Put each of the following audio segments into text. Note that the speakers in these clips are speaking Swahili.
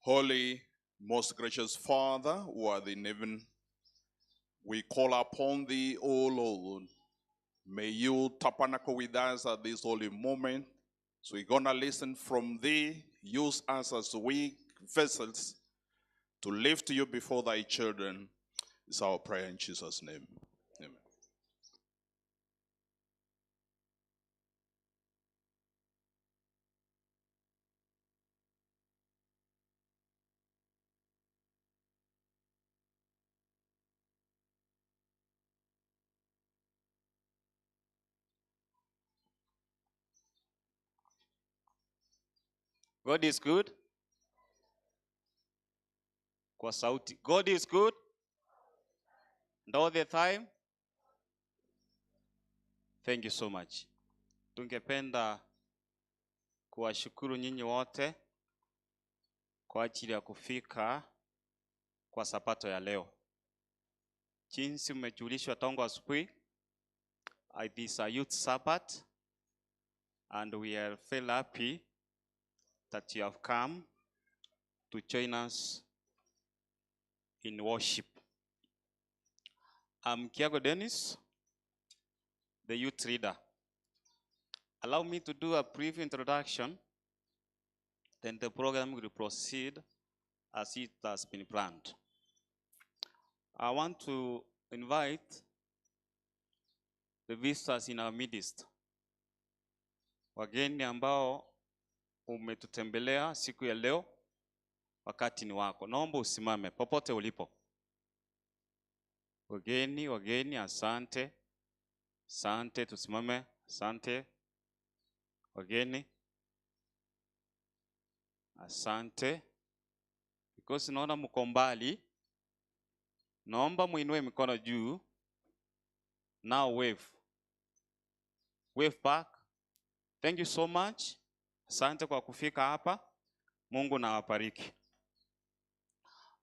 Holy, most gracious Father, who art in heaven, we call upon thee, O Lord. May you tabernacle with us at this holy moment. So we're going to listen from thee. Use us as weak vessels to lift you before thy children. It's our prayer in Jesus' name. Amen. God is good. Kwa sauti. God is good. And all the time. Thank you so much. Tungependa kuwashukuru nyinyi wote kwa ajili ya kufika kwa sabato ya leo. Jinsi mmejulishwa tangu asubuhi, it is a youth Sabbath, and we are very happy that you have come to join us in worship. I'm Kiago Dennis, the youth leader. Allow me to do a brief introduction, then the program will proceed as it has been planned. I want to invite the visitors in our midst. Wageni ambao umetutembelea siku ya leo, wakati ni wako. Naomba usimame popote ulipo. Wageni, asante. Asante, tusimame. Asante. Wageni. Asante. Because naona mko mbali, naomba muinue mikono juu. Now wave. Wave back. Thank you so much. Asante kwa kufika hapa. Mungu na wabariki.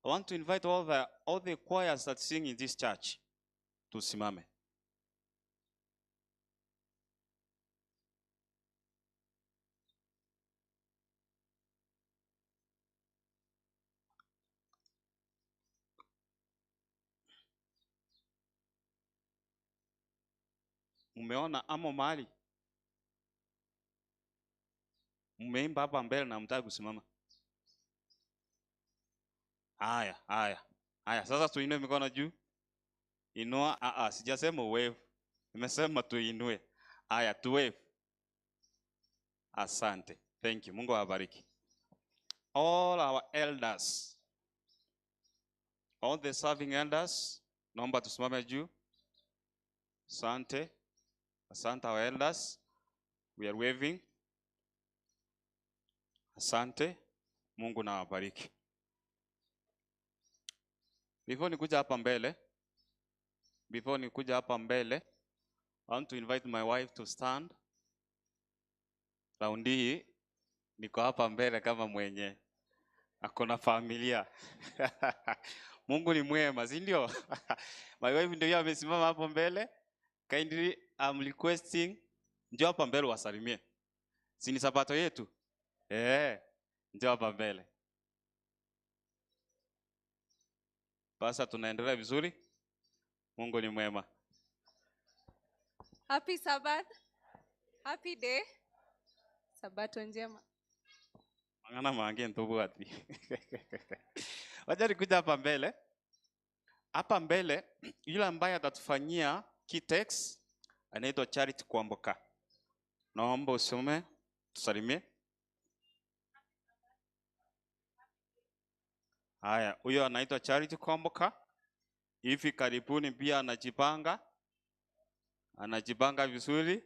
I want to invite all the choirs that sing in this church to simame. Umeona amo mahali? Mmeimba hapa mbele na mtaki kusimama. Haya. Sasa tuinue mikono juu. Inua, sijasema wave. Nimesema tuinue. Haya, tu wave. Asante. Thank you. Mungu awabariki. All our elders, all the serving elders, naomba tusimame juu. Asante. Asante our elders. We are waving. Asante. Mungu na wabariki. Before nikuja hapa mbele, I want to invite my wife to stand. Raundi hii niko hapa mbele kama mwenye akona familia. Mungu ni mwema, si ndio? My wife ndio yeye amesimama hapo mbele. Kindly I'm requesting njoo hapa mbele wasalimie. Si ni sabato yetu? Njoo hapa mbele. Basa tunaendelea vizuri. Mungu ni mwema. Happy Sabbath. Happy day. Sabato njema. Mangana Maangi ntubu wapi. Wacha nikuja hapa mbele. Hapa mbele yule ambaye atatufanyia key text anaitwa Charity Kwamboka. Naomba usome tusalimie. Haya, huyo anaitwa Charity Kwamboka. Hivi karibuni pia anajipanga vizuri.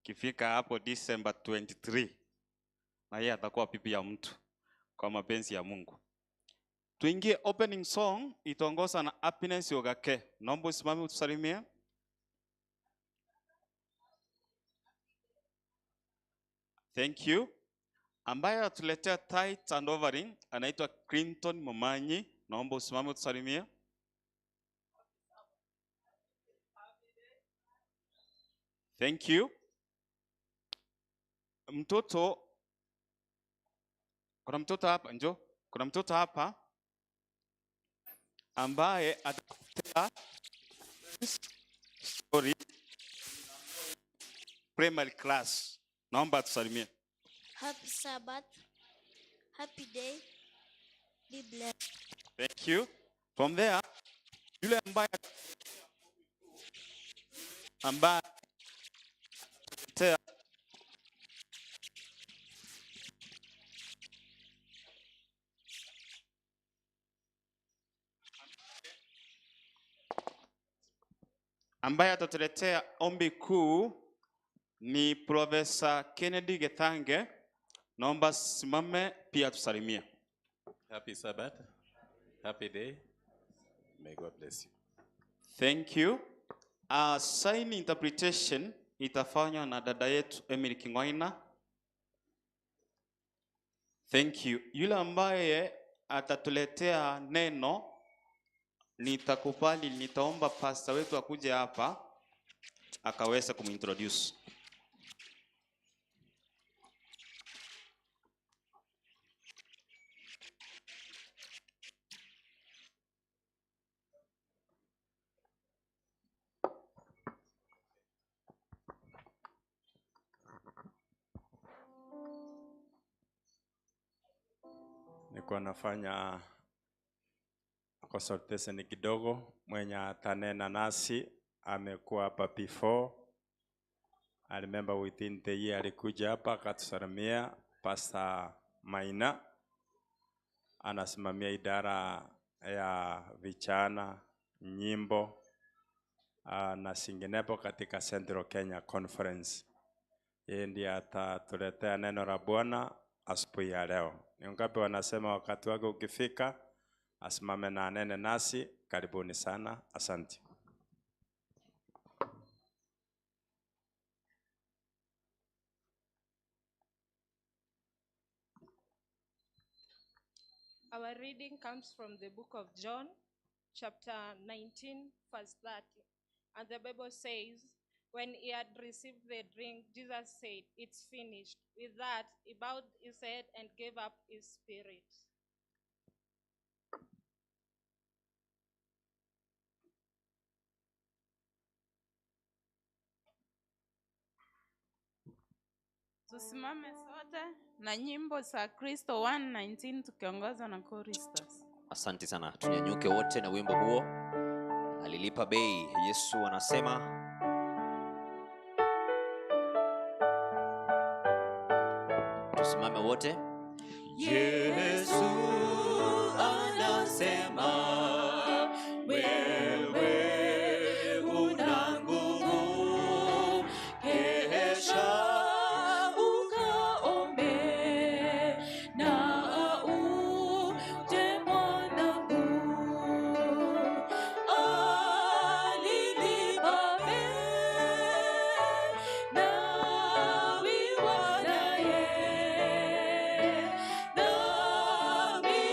Kifika hapo December 23. Na yeye atakuwa bibi ya mtu kwa mapenzi ya Mungu. Tuingie opening song itaongoza na Happiness Yogake. Naomba usimame utusalimie. Thank you. Ambaye atuletea tithe and offering anaitwa Clinton Momanyi. Naomba usimame utusalimie. Thank you. Kuna mtoto hapa, njoo. Kuna mtoto hapa ambaye atakuletea story primary class. Naomba tusalimie. Happy Sabbath. Happy day. Be blessed. Thank you. From there, yule ambaye ambaye atatuletea ombi kuu ni Professor Kennedy Gethange. Naomba simame pia tusalimie. Happy Sabbath. Happy day. May God bless you. Thank you. Sign interpretation itafanywa na dada yetu Emily Kingwaina. Thank you. Yule ambaye atatuletea neno nitaomba pastor wetu akuje hapa akaweza kumintroduce. Niko nafanya consultation kidogo. Mwenye atanena nasi amekuwa hapa before. I remember within the year alikuja hapa akatusalimia. Pastor Maina anasimamia idara ya vijana, nyimbo na singinepo katika Central Kenya Conference. Yeye ndiye atatuletea neno la Bwana asubuhi ya leo. Ni ngapi wanasema wakati wake ukifika asimame na anene nasi? Karibuni sana. Asante. Our reading comes from the book of John, chapter 19, verse 30. And the Bible says, when he had received the drink, Jesus said, "It's finished." With that, he bowed his head and gave up his spirit. Tusimame sote na nyimbo za Kristo 1:19 tukiongozwa na choristers. Asante sana. Tunyanyuke wote na wimbo huo. Alilipa bei. Yesu anasema. Tusimame wote. Yesu anasema wewe una nguvu, kesha Be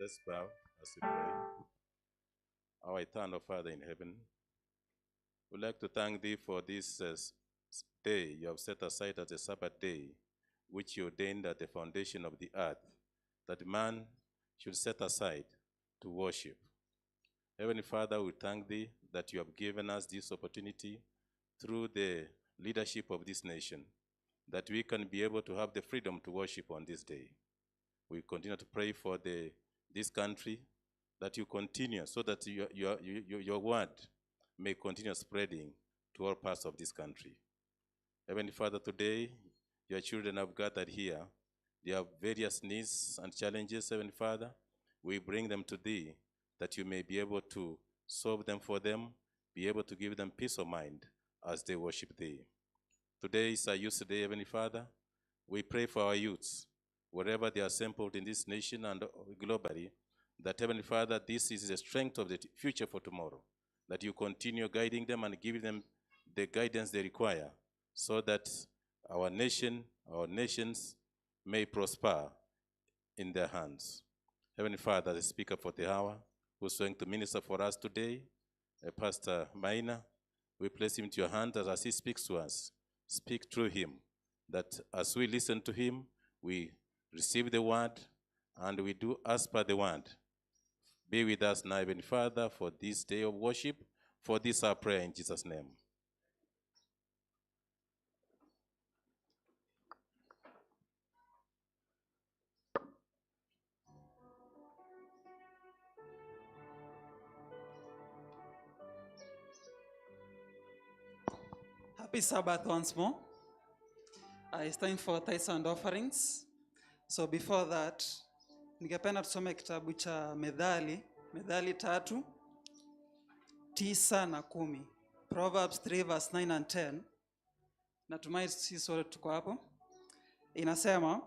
Let's bow as we pray. Our eternal Father in heaven, we'd like to thank thee for this day you have set aside as a Sabbath day, which you ordained at the foundation of the earth, that man should set aside to worship. Heavenly Father, we thank thee that you have given us this opportunity through the leadership of this nation, that we can be able to have the freedom to worship on this day. We continue to pray for this country, that you continue so that your word may continue spreading to all parts of this country. Heavenly Father, today your children have gathered here. They have various needs and challenges, Heavenly Father. We bring them to thee, that you may be able to solve them for them, be able to give them peace of mind as they worship thee. Today is our youth day, Heavenly Father. We pray for our youths, wherever they are assembled in this nation and globally, that, Heavenly Father, this is the strength of the future for tomorrow, that you continue guiding them and giving them the guidance they require, so that our nations may prosper in their hands. Heavenly Father, the speaker for the hour, who's going to minister for us today, Pastor Maina, we place him into your hand as he speaks to us. Speak through him, that as we listen to him, we receive the word, and we do as per the word. Be with us now, Heavenly Father, for this day of worship, for this our prayer in Jesus' name. Happy Sabbath once more. It's time for tithes and offerings. So before that, ningependa tusome kitabu cha Methali 3:9-10. Proverbs 3 verse 9 and 10. Natumai sisi sote tuko hapo. Inasema,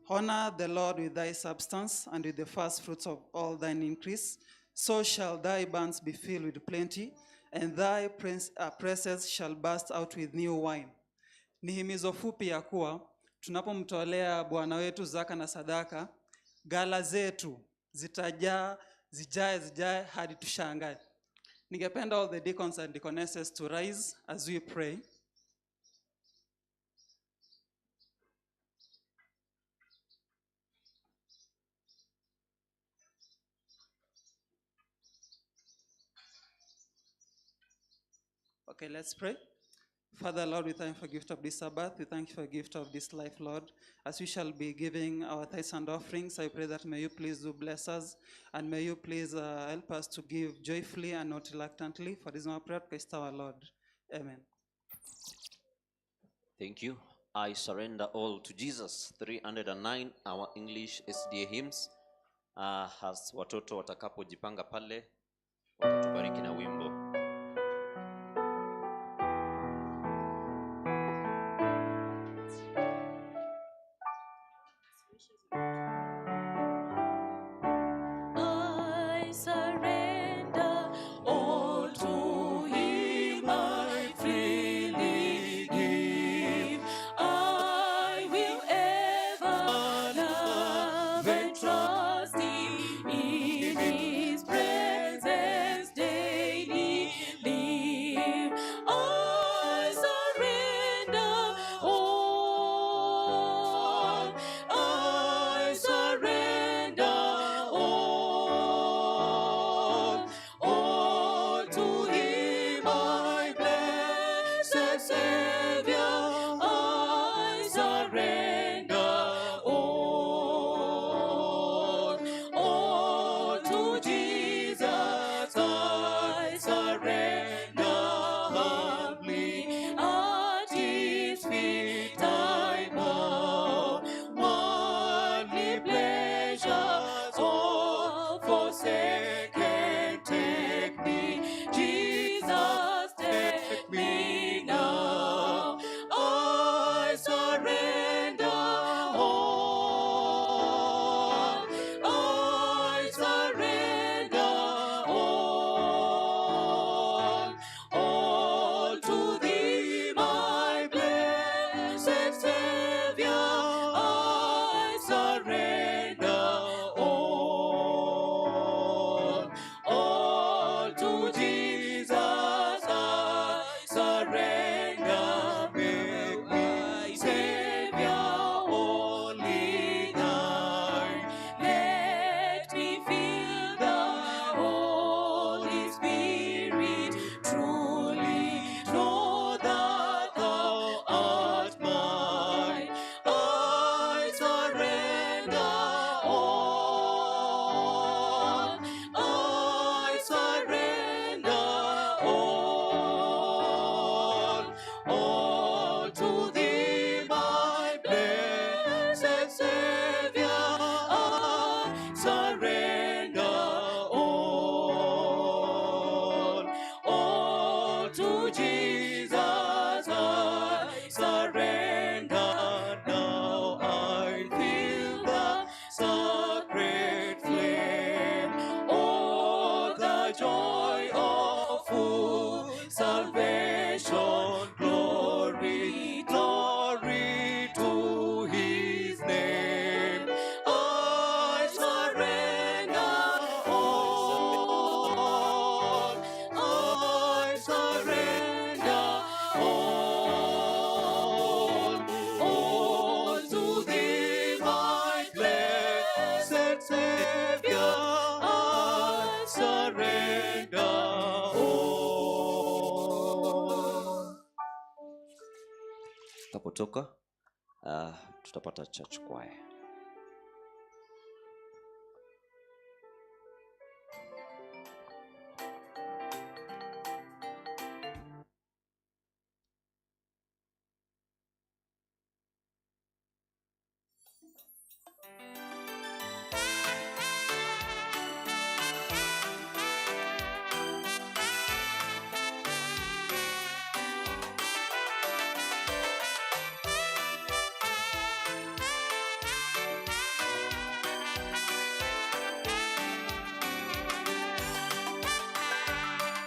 honor the Lord with thy substance and with the first fruits of all thine increase. So shall thy barns be filled with plenty, and thy presses shall burst out with new wine. Ni himizo fupi ya kuwa tunapomtolea Bwana wetu zaka na sadaka, gala zetu zijae hadi tushangae. Ningependa all the deacons and deaconesses to rise as we pray. Okay, let's pray. Father, Lord, we thank you for the gift of this Sabbath. We thank you for the gift of this life, Lord. As we shall be giving our tithes and offerings, I pray that may you please do bless us, and may you please help us to give joyfully and not reluctantly. For this is my prayer, Christ our Lord. Amen. Thank you. I surrender all to Jesus. 309, our English SDA hymns. Has watoto watakapojipanga pale, watatubariki na wimbo. I surrender all to him, I freely give. I will ever love and trust him, in his presence daily live. I surrender all, I surrender all. kutoka, tutapata church choir.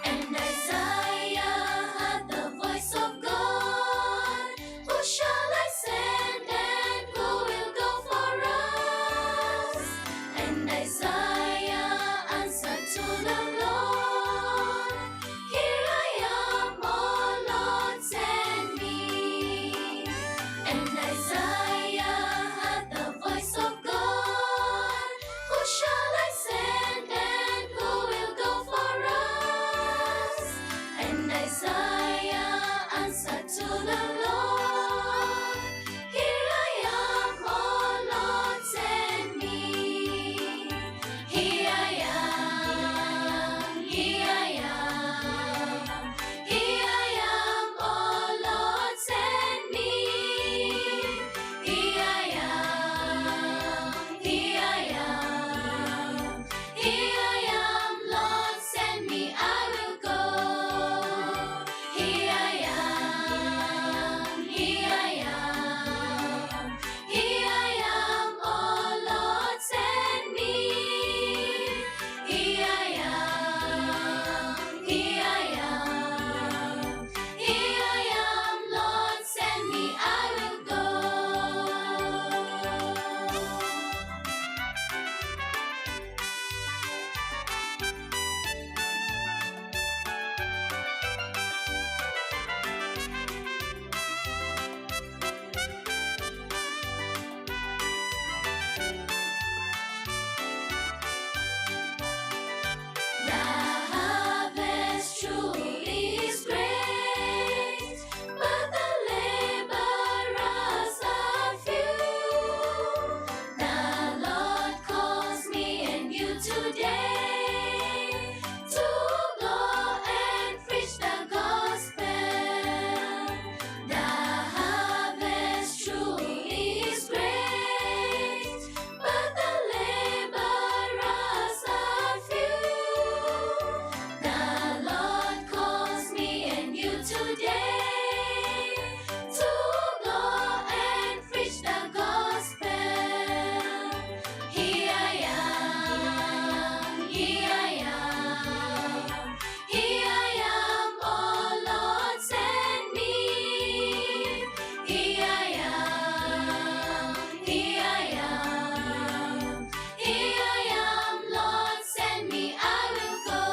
And Isaiah had the voice of God. Who shall I send and who will go for us? And Isaiah answered to the Lord, Here I am, O Lord, send me. And Isaiah had the voice of God. Who shall I send and who will go for us? And Isaiah answered to the Lord, Here I am, O Lord, send me. Here I am, here I am, here I am, O Lord, send me. Here I am, here I am, here I am, Lord, send me, I will go. Here I am, here I am, here I am, oh Lord, send me. Here I am, here I am, here I am, Lord, send me, I will go. The harvest truly is great, but the laborers are few. The Lord calls me and you today to go and preach the gospel. The harvest truly is great, but the laborers are few. The Lord calls me and you today to go and preach the gospel. Here I am, here I am, here I am, oh Lord, send me. Here I am, here I am, here I am, Lord, send me, I will go.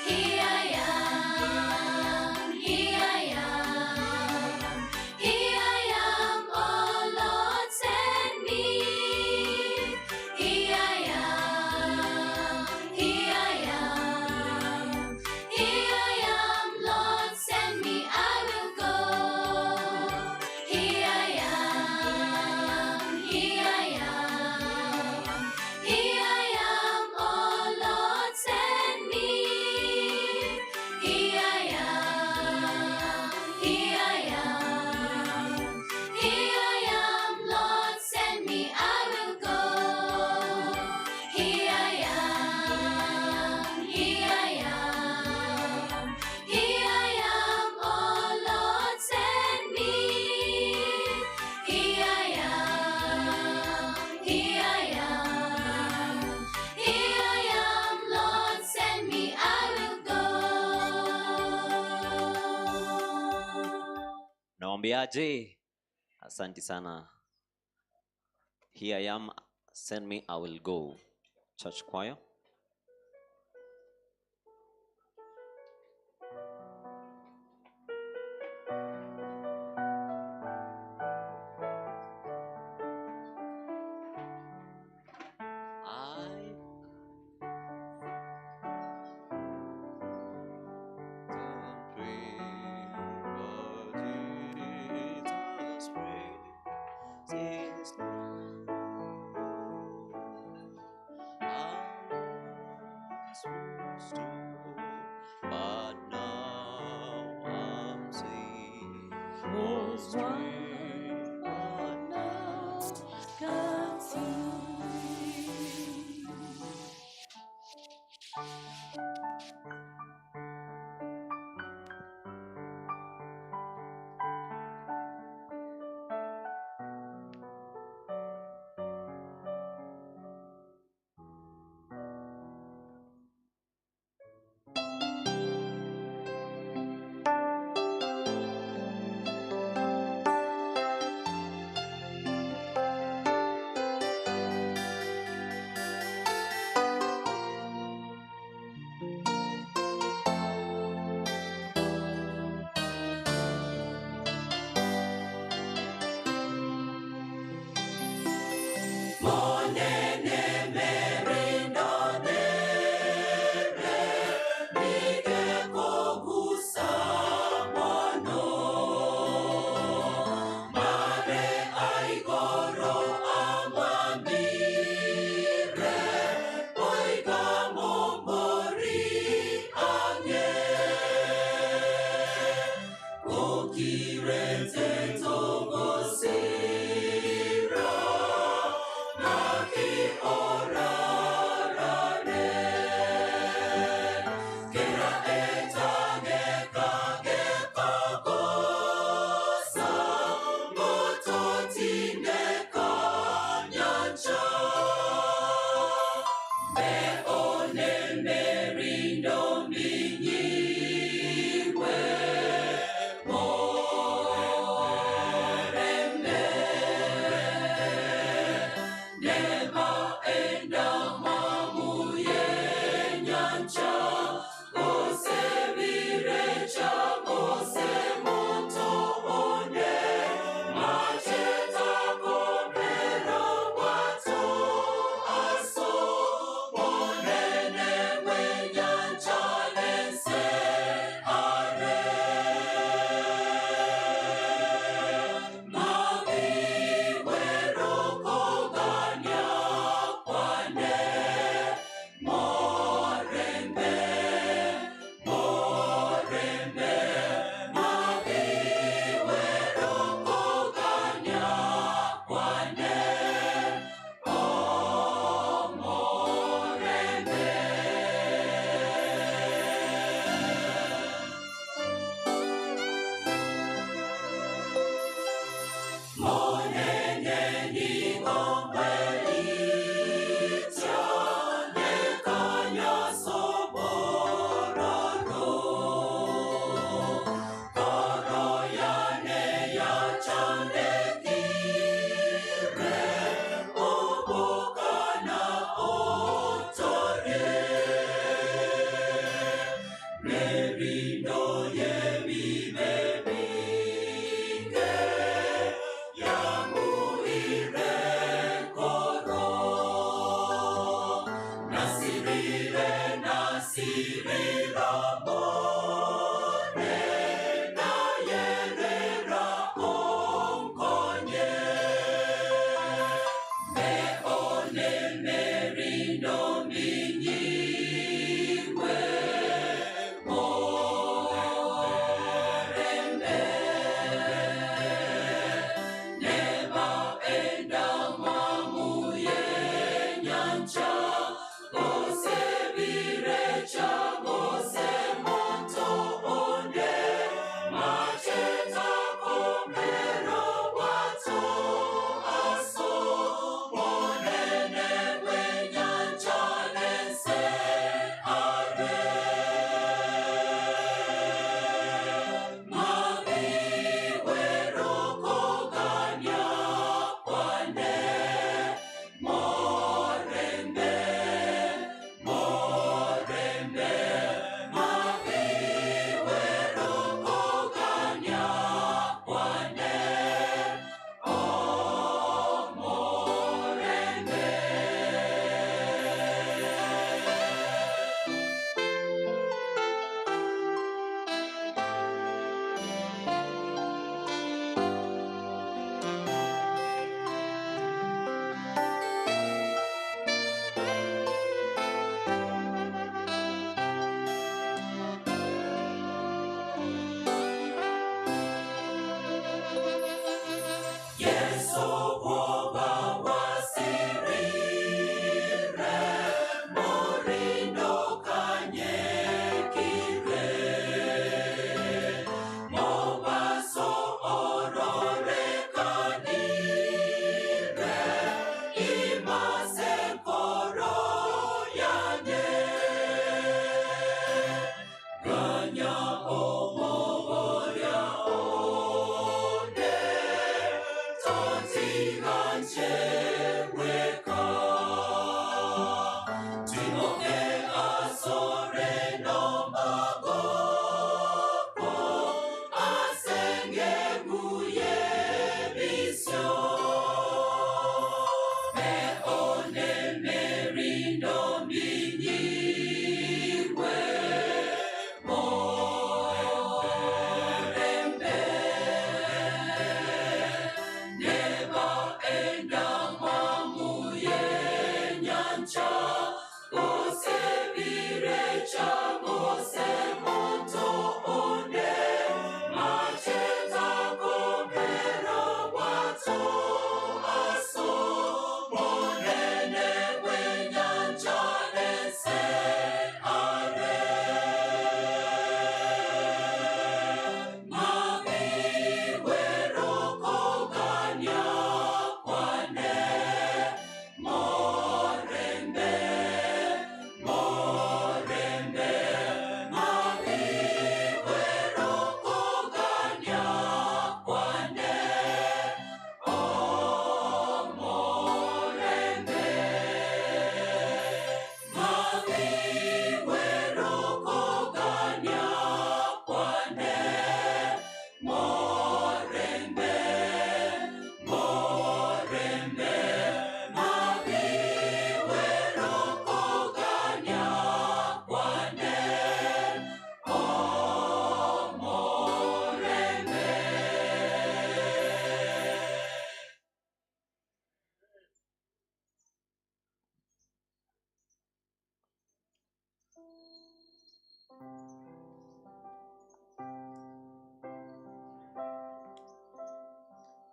Here I am, here I am, here I am, oh Lord, send me. Here I am, here I am, here I am, Lord, send me, I will go. Here I am, here I am, here I am, oh Lord, send me. Here I am, here I am, here I am, Lord, send me, I will go. Here I am, here I am, here I am, oh Lord, send me. Here I am, here I am, here I am, Lord, send me, I will go. Naombiaje? Asante sana. Here I am, send me, I will go. Church choir. is one God now can see.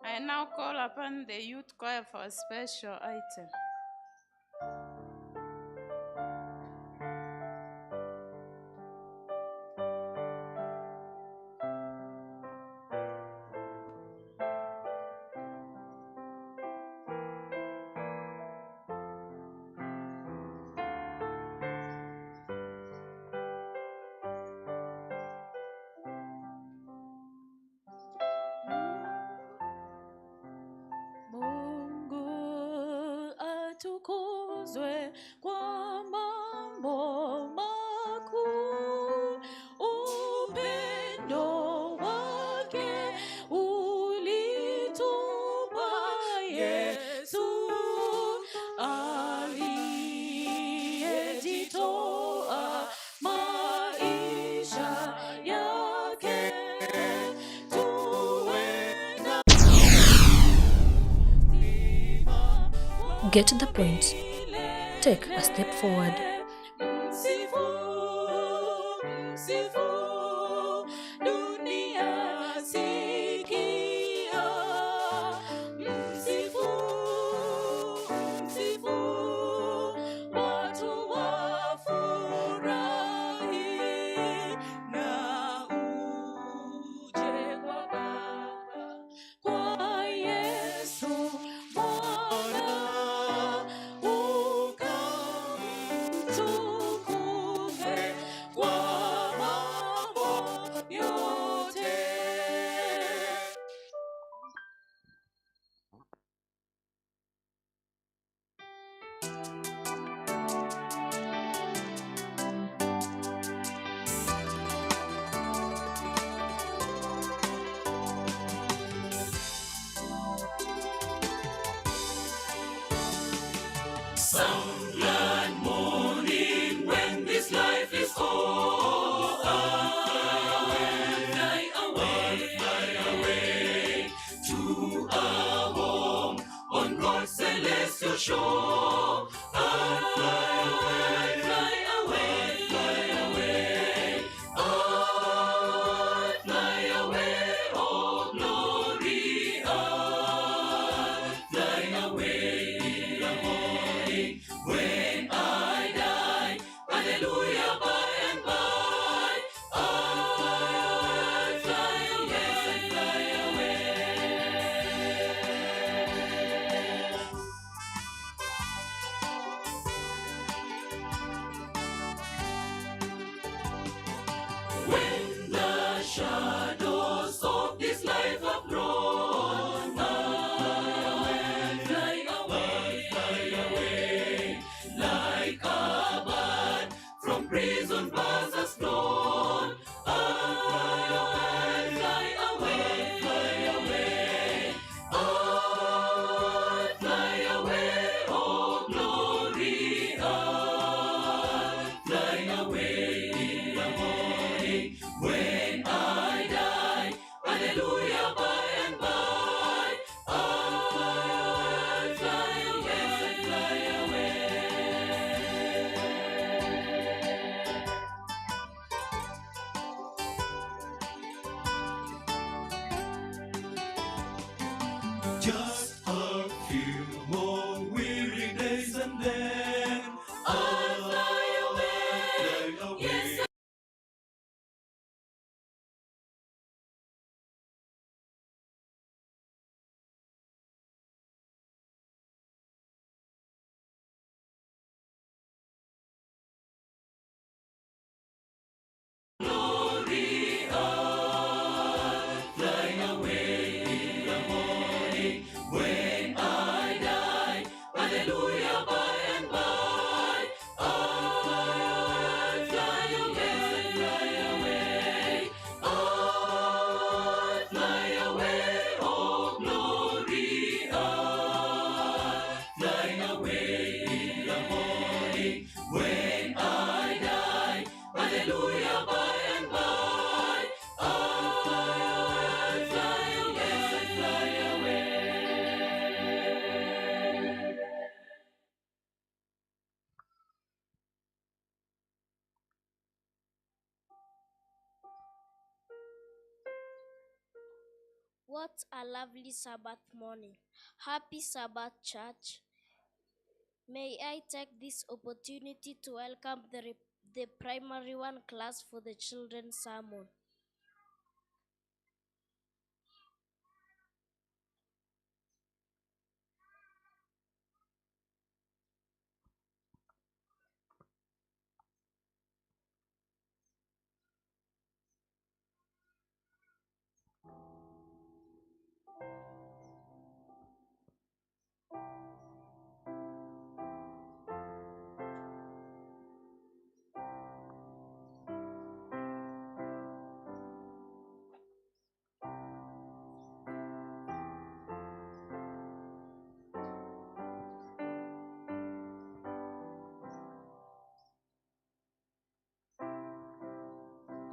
I now call upon the youth choir for a special item. Tukuzwe kwa mambo makuu, upendo wake ulitupa Yesu aliyejitoa maisha yake tuwe. Get to the point. Take a step forward. Some glad morning when this life is over, fly away to a home on God's celestial shore. And fly away, oh glory. What a lovely Sabbath morning. Happy Sabbath, church. May I take this opportunity to welcome the primary one class for the children's sermon.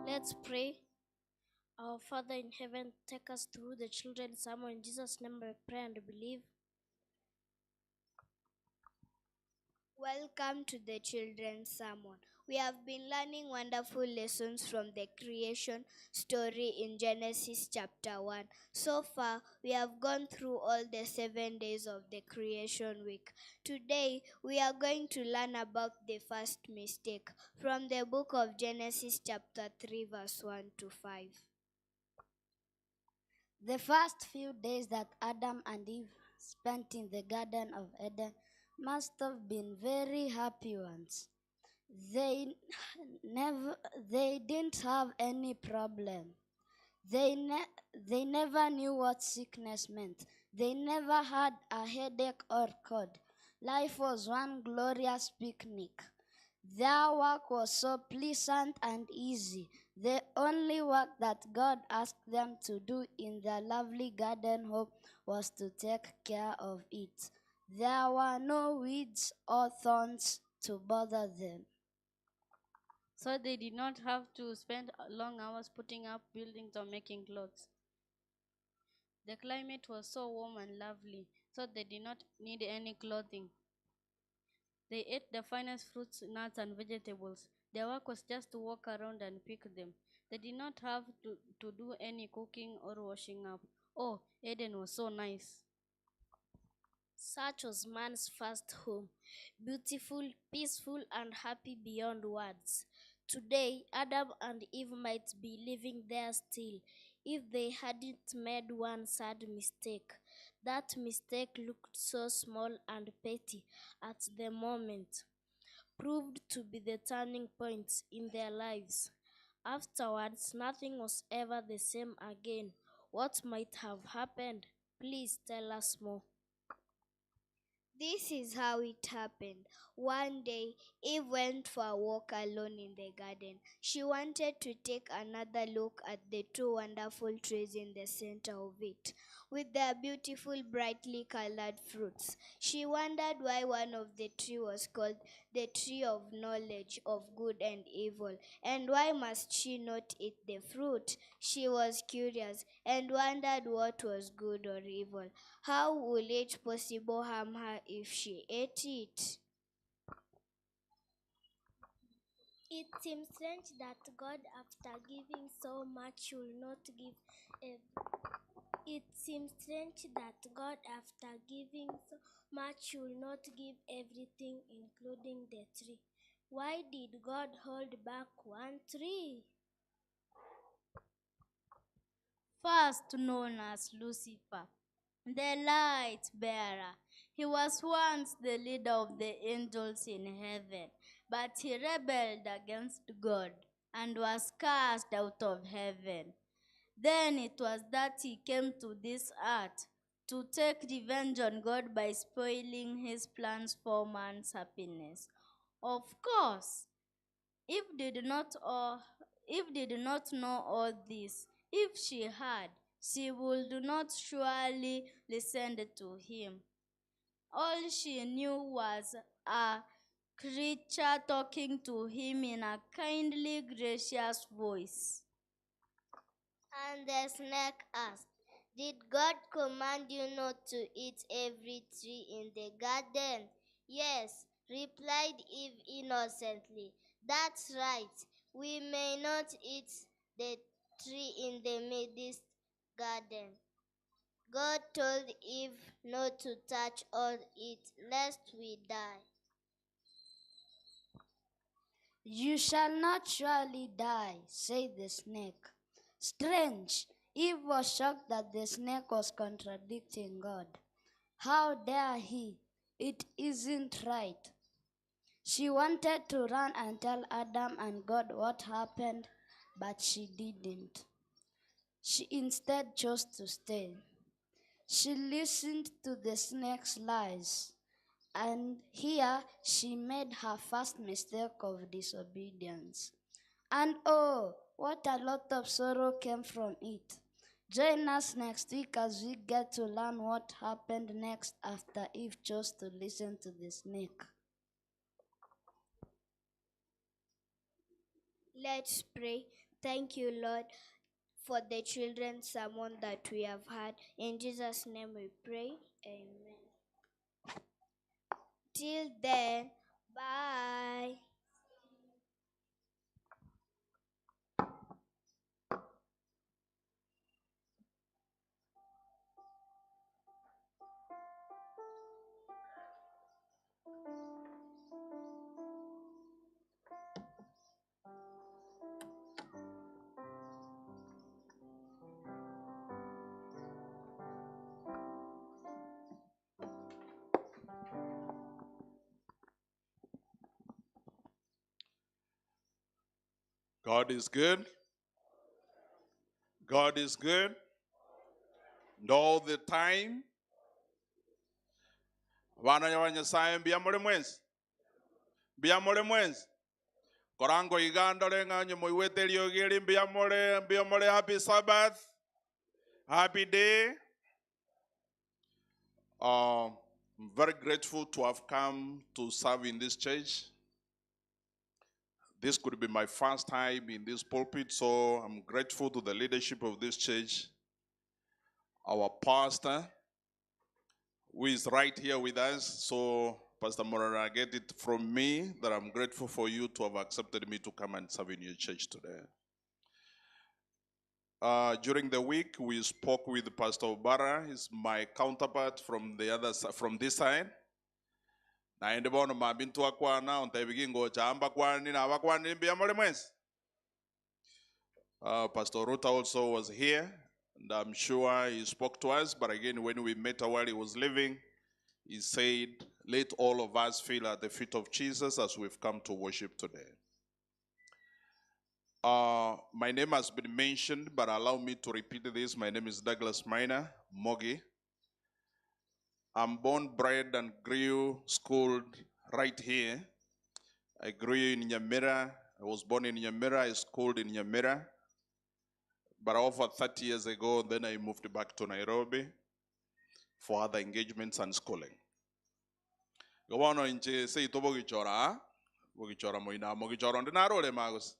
Let's pray. Our Father in heaven, take us through the children's sermon. In Jesus' name I pray and believe. Welcome to the children's sermon. We have been learning wonderful lessons from the creation story in Genesis chapter 1. So far, we have gone through all the 7 days of the creation week. Today, we are going to learn about the first mistake from the book of Genesis chapter 3 verse 1 to 5. The first few days that Adam and Eve spent in the Garden of Eden must have been very happy ones. They didn't have any problem. They never knew what sickness meant. They never had a headache or cold. Life was one glorious picnic. Their work was so pleasant and easy. The only work that God asked them to do in their lovely garden home was to take care of it. There were no weeds or thorns to bother them. So they did not have to spend long hours putting up buildings or making clothes. The climate was so warm and lovely, so they did not need any clothing. They ate the finest fruits, nuts, and vegetables. Their work was just to walk around and pick them. They did not have to do any cooking or washing up. Oh, Eden was so nice. Such was man's first home, beautiful, peaceful, and happy beyond words. Today, Adam and Eve might be living there still if they hadn't made one sad mistake. That mistake looked so small and petty at the moment, proved to be the turning point in their lives. Afterwards, nothing was ever the same again. What might have happened? Please tell us more. This is how it happened. One day, Eve went for a walk alone in the garden. She wanted to take another look at the two wonderful trees in the center of it, with their beautiful, brightly colored fruits. She wondered why one of the trees was called the tree of knowledge of good and evil, and why must she not eat the fruit? She was curious and wondered what was good or evil. How would it possibly harm her if she ate it? It seems strange that God, after giving so much, will not give everything, including the tree. Why did God hold back one tree? First known as Lucifer, the light bearer. He was once the leader of the angels in heaven, but he rebelled against God and was cast out of heaven. Then it was that he came to this earth to take revenge on God by spoiling his plans for man's happiness. Of course, Eve did not know all this. If she had, she would not surely listen to him. All she knew was a creature talking to him in a kindly, gracious voice. And the snake asked, "Did God command you not to eat every tree in the garden?" "Yes," replied Eve innocently. "That's right. We may not eat the tree in the midst garden." God told Eve not to touch or eat, lest we die. You shall not surely die, said the snake. Strange. Eve was shocked that the snake was contradicting God. How dare he? It isn't right. She wanted to run and tell Adam and God what happened, but she didn't. She instead chose to stay. She listened to the snake's lies, and here she made her first mistake of disobedience. And oh, what a lot of sorrow came from it. Join us next week as we get to learn what happened next after Eve chose to listen to the snake. Let's pray. Thank you, Lord, for the children's sermon that we have had. In Jesus' name we pray. Amen. Till then, bye. God is good. God is good. And all the time. Vana ya Nyasaye mbiyamole mwenzi. Mbiyamole mwenzi. Korango iganda lenga nyomo iwete liogeli mbiyamole happy Sabbath. Happy day. I'm very grateful to have come to serve in this church. This could be my first time in this pulpit, so I'm grateful to the leadership of this church. Our pastor, who is right here with us. So, Pastor Morana, get it from me that I'm grateful for you to have accepted me to come and serve in your church today. During the week, we spoke with Pastor Obara. He's my counterpart from the other from this side. Naende bono mabintu akwana ontabigingo chamba kwani na abakwani mbiyamole mwenzi. Pastor Ruta also was here, and I'm sure he spoke to us. But again, when we met while he was leaving, he said, "Let all of us feel at the feet of Jesus as we've come to worship today." My name has been mentioned, but allow me to repeat this. My name is Douglas Minor Mogi. I'm born, bred, and grew, schooled right here. I grew in Nyamira. I was born in Nyamira. I schooled in Nyamira. But over 30 years ago, then I moved back to Nairobi for other engagements and schooling. Gawano inche say to bogichora moina mogichora ndinaro le magos.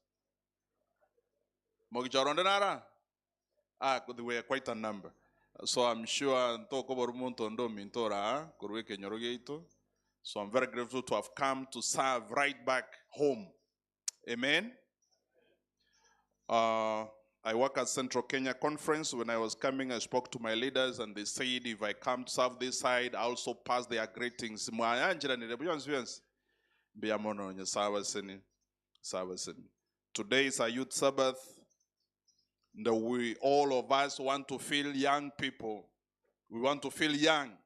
Mogichora ndinara. They were quite a number. So I'm sure so I'm very grateful to have come to serve right back home. Amen. I work at Central Kenya Conference. When I was coming, I spoke to my leaders and they said if I come to serve this side, I also pass their greetings. Today is a youth Sabbath. We, all of us, want to feel young people. We want to feel young.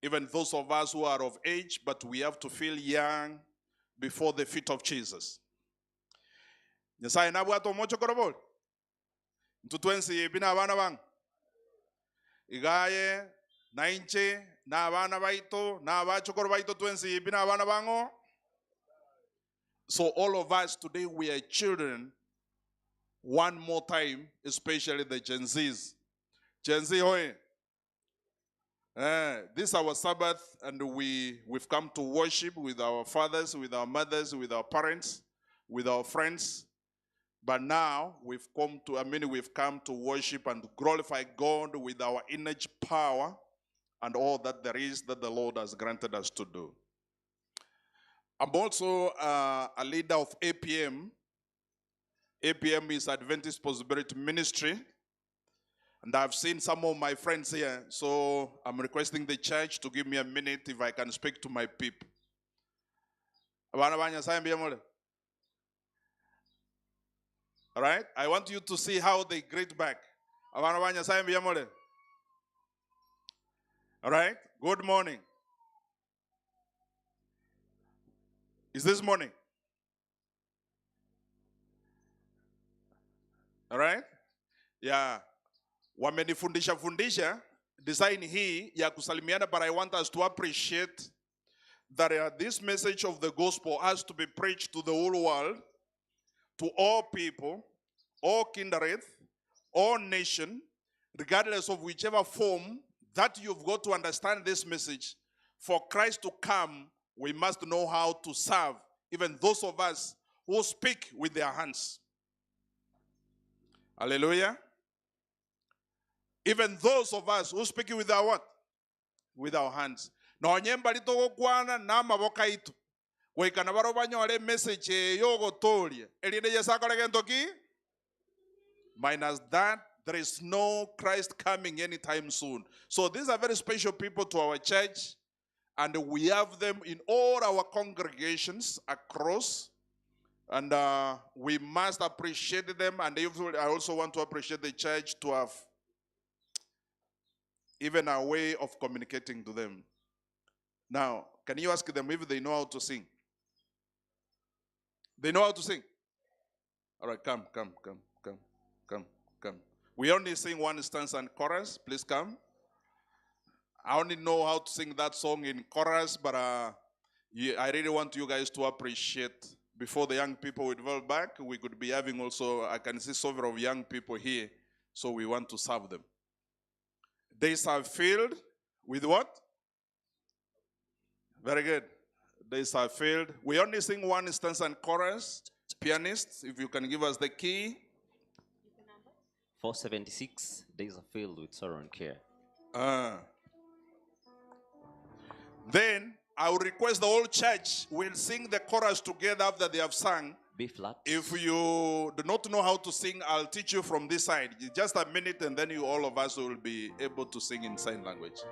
Even those of us who are of age, but we have to feel young before the feet of Jesus. Nyasaye nabwato mocho korobol. Ntutwensi yebina abana bang. Igaye na inche na abana baito na abacho korobaito twensi yebina abana bango. So all of us today we are children. One more time, especially the Gen Zs. Gen Z, hoye. This is our Sabbath, and we've come to worship with our fathers, with our mothers, with our parents, with our friends. But now we've come to worship and glorify God with our inner power and all that there is that the Lord has granted us to do. I'm also a leader of APM. APM is Adventist Prosperity Ministry. And I've seen some of my friends here, so I'm requesting the church to give me a minute if I can speak to my people. All right? I want you to see how they greet back. All right? Good morning. Is this morning? All right? Yeah. Wamenifundisha design hii ya kusalimiana, but I want us to appreciate that this message of the gospel has to be preached to the whole world, to all people, all kindred, all nation, regardless of whichever form that you've got to understand this message. For Christ to come, we must know how to serve, even those of us who speak with their hands. Hallelujah. Even those of us who speak with our what? With our hands. Na onyemba litoko kwana na maboka itu. Waikana baro banyole message yogo tolia. Elinde yesakole gentoki. Minus that, there is no Christ coming anytime soon. So these are very special people to our church, and we have them in all our congregations across, and we must appreciate them. And I also want to appreciate the church to have even a way of communicating to them. Now, can you ask them if they know how to sing? They know how to sing? All right, come. We only sing one stanza and chorus. Please come. I only know how to sing that song in chorus, but I really want you guys to appreciate. Before the young people would develop back, we could be having also, I can see several young people here, so we want to serve them. Days are filled with what? Very good. Days are filled. We only sing one stanza and chorus. Pianists, if you can give us the key. 476, days are filled with sorrow and care. Then I will request the whole church will sing the chorus together after they have sung. B flat. If you do not know how to sing, I'll teach you from this side. Just a minute, and then all of us will be able to sing in sign language.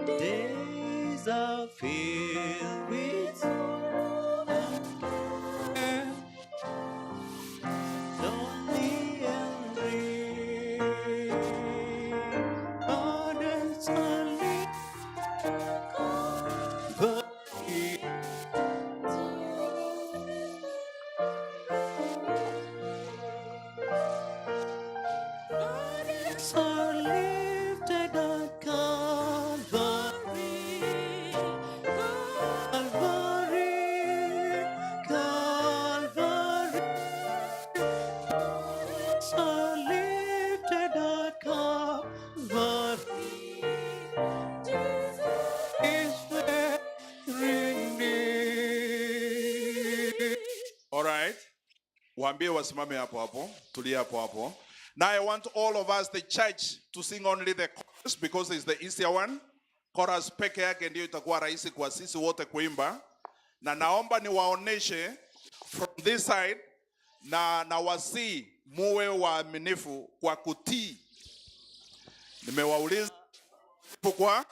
Days are filled with sorrow and care, lonely and dreary, burdens are lifted at Calvary, Calvary, are lifted at Calvary. Jesus is wearing me. All right. Waambie wasimame hapo hapo. Tulia hapo hapo. Now I want all of us, the church, to sing only the chorus because it's the easier one. Chorus peke yake ndio itakuwa rahisi kwa sisi wote kuimba. Na naomba niwaoneshe from this side na wasi muwe waaminifu kwa kutii. Nimewauliza kwa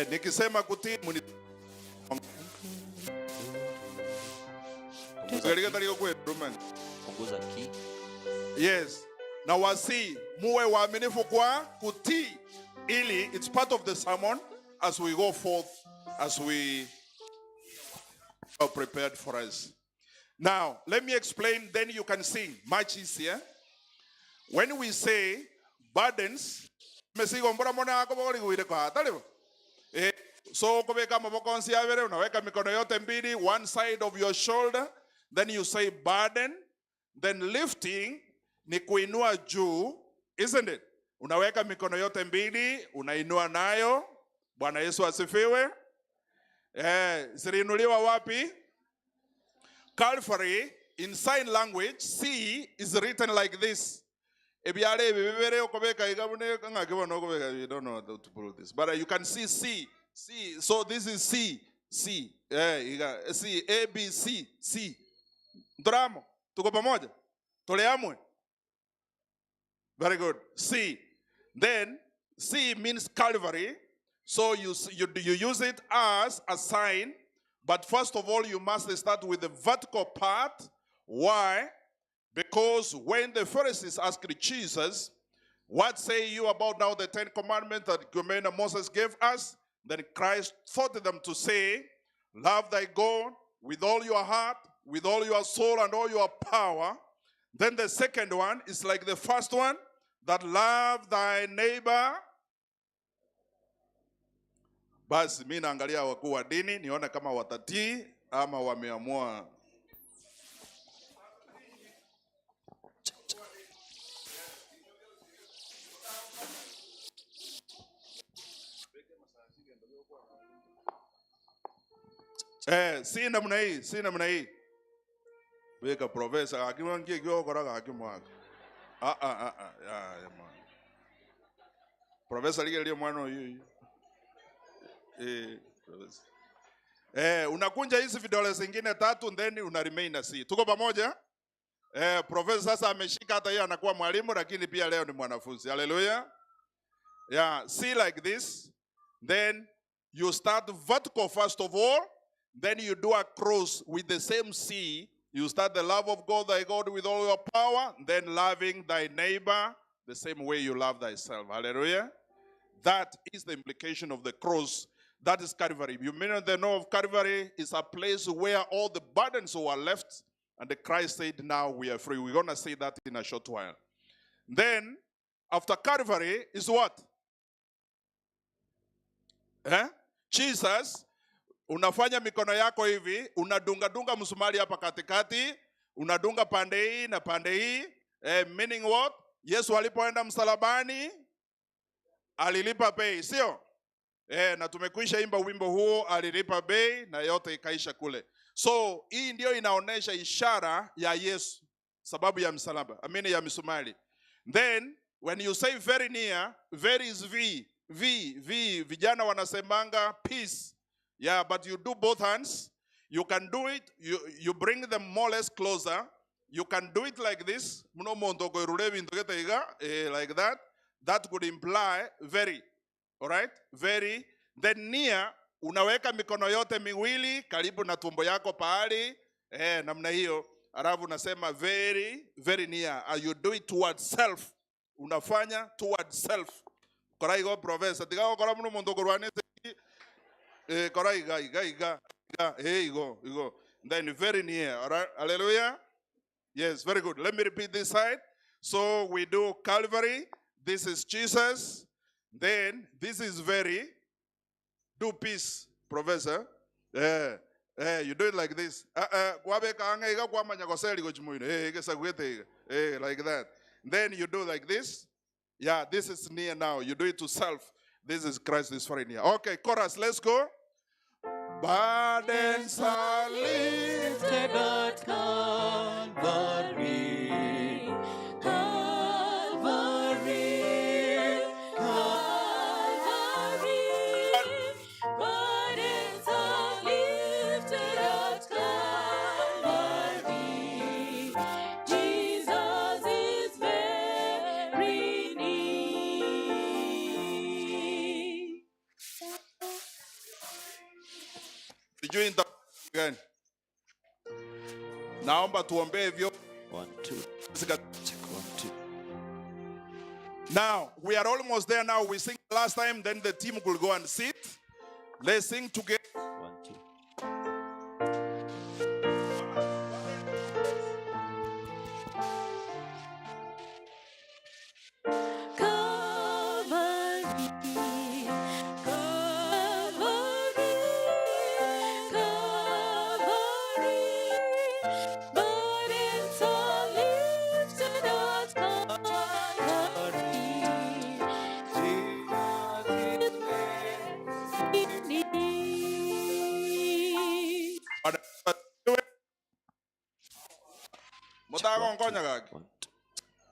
nikisema kutii muni Punguza key. Yes. Na wasi muwe waaminifu kwa kutii ili it's part of the sermon as we go forth, as we are prepared for us. Now, let me explain, then you can sing much easier. When we say burdens, so kubeka maboko nsiavere, unaweka mikono yote mbili, one side of your shoulder, then you say burden, then lifting ni kuinua juu, isn't it? Unaweka mikono yote mbili, unainua nayo. Bwana Yesu asifiwe. Ziliinuliwa wapi? Calvary, in sign language, C is written like this. You don't know how to pull this, but you can see C. C. So this is C. C. C, A, B, C, C. Dramo. Tuko pamoja? Tuleamwe. Very good. C. Then C means Calvary. So you use it as a sign. But first of all, you must start with the vertical part. Why? Because when the Pharisees asked Jesus, what say you about now the 10 commandments that Commander Moses gave us? Then Christ taught them to say, love thy God with all your heart, with all your soul, and all your power. Then the second one is like the first one, that love thy neighbor. Basi mimi naangalia wakuu wa dini nione kama watatii ama wameamua. Si namna hii. Weka professor akiwangie kio koraga akimwaka. Professor lige mwana huyu. Professor. Unakunja hizi vidole zingine 3 then una remain na C. Tuko pamoja? Professor sasa ameshika hata yeye anakuwa mwalimu lakini pia leo ni mwanafunzi. Hallelujah. Yeah, C like this. Then you start vertical first of all. Then you do a cross with the same C. You start the love of God, thy God, with all your power. Then loving thy neighbor the same way you love thyself. Hallelujah. That is the implication of the cross. That is Calvary. You may not know of Calvary is a place where all the burdens were left. And the Christ said, now we are free. We're going to say that in a short while. Then, after Calvary is what? Jesus. Unafanya mikono yako hivi, unadunga msumari hapa katikati, unadunga pande hii na pande hii. Meaning what? Yesu alipoenda msalabani, alilipa bei, sio? Na tumekwisha imba wimbo huo, alilipa bei na yote ikaisha kule. So, hii ndio inaonesha ishara ya Yesu, sababu ya msalaba, amini ya misumari. Then, when you say very near, very is V. Vijana wanasemanga peace. Yeah, but you do both hands. You can do it, you bring them more or less closer. You can do it like this. Like that. That could imply very. Alright? Very. Then near, unaweka mikono yote miwili, karibu na tumbo yako pahali. Namna hiyo. Arabu unasema very, very near. You do it towards self. Unafanya towards self. Koraigo professor. Tiga kora munu mondo korwane. Here you go. Then very near. All right. Hallelujah. Yes, very good. Let me repeat this side. So we do Calvary. This is Jesus. Then this is very. Do peace, professor. You do it like this. Like that. Then you do like this. Yeah, this is near now. You do it to self. This is Christ is very near. Okay, chorus, let's go. Burdens are lifted at Calvary. Calvary. Calvary. Burdens are lifted at Calvary. Jesus is very near. Again. Naomba tuombee hivyo. 1, 2. Check 1, 2. Now, we are almost there now. We sing last time, then the team will go and sit. Let's sing together. 1, 2.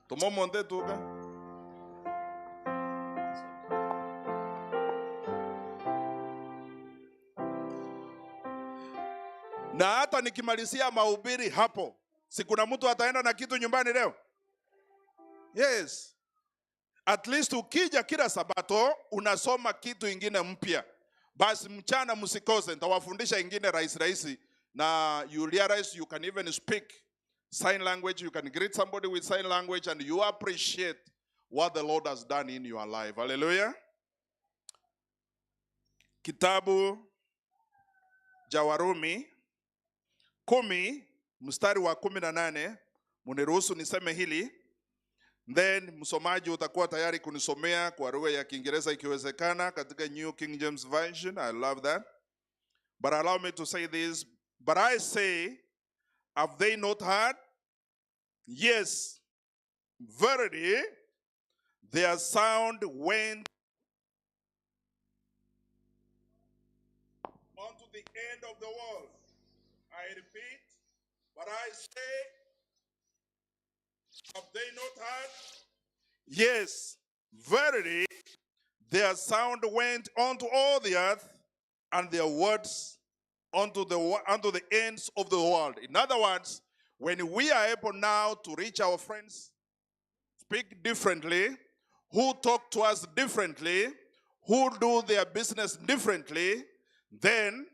Tumomonde tuka. hata nikimalizia mahubiri hapo, si kuna mtu ataenda na kitu nyumbani leo? Yes. At least ukija kila Sabato unasoma kitu ingine mpya. Basi mchana msikose, nitawafundisha ingine rahisi na you realize you can even speak sign language, you can greet somebody with sign language and you appreciate what the Lord has done in your life. Hallelujah. Kitabu cha Warumi 10 mstari wa 18, muniruhusu niseme hili. Then msomaji utakuwa tayari kunisomea kwa lugha ya Kiingereza ikiwezekana katika New King James Version. I love that. But allow me to say this. But I say, have they not heard? Yes, verily, their sound went unto the end of the world. I repeat, but I say, have they not heard? Yes, verily, their sound went unto all the earth, and their words unto the ends of the world. In other words, when we are able now to reach our friends, speak differently, who talk to us differently, who do their business differently, then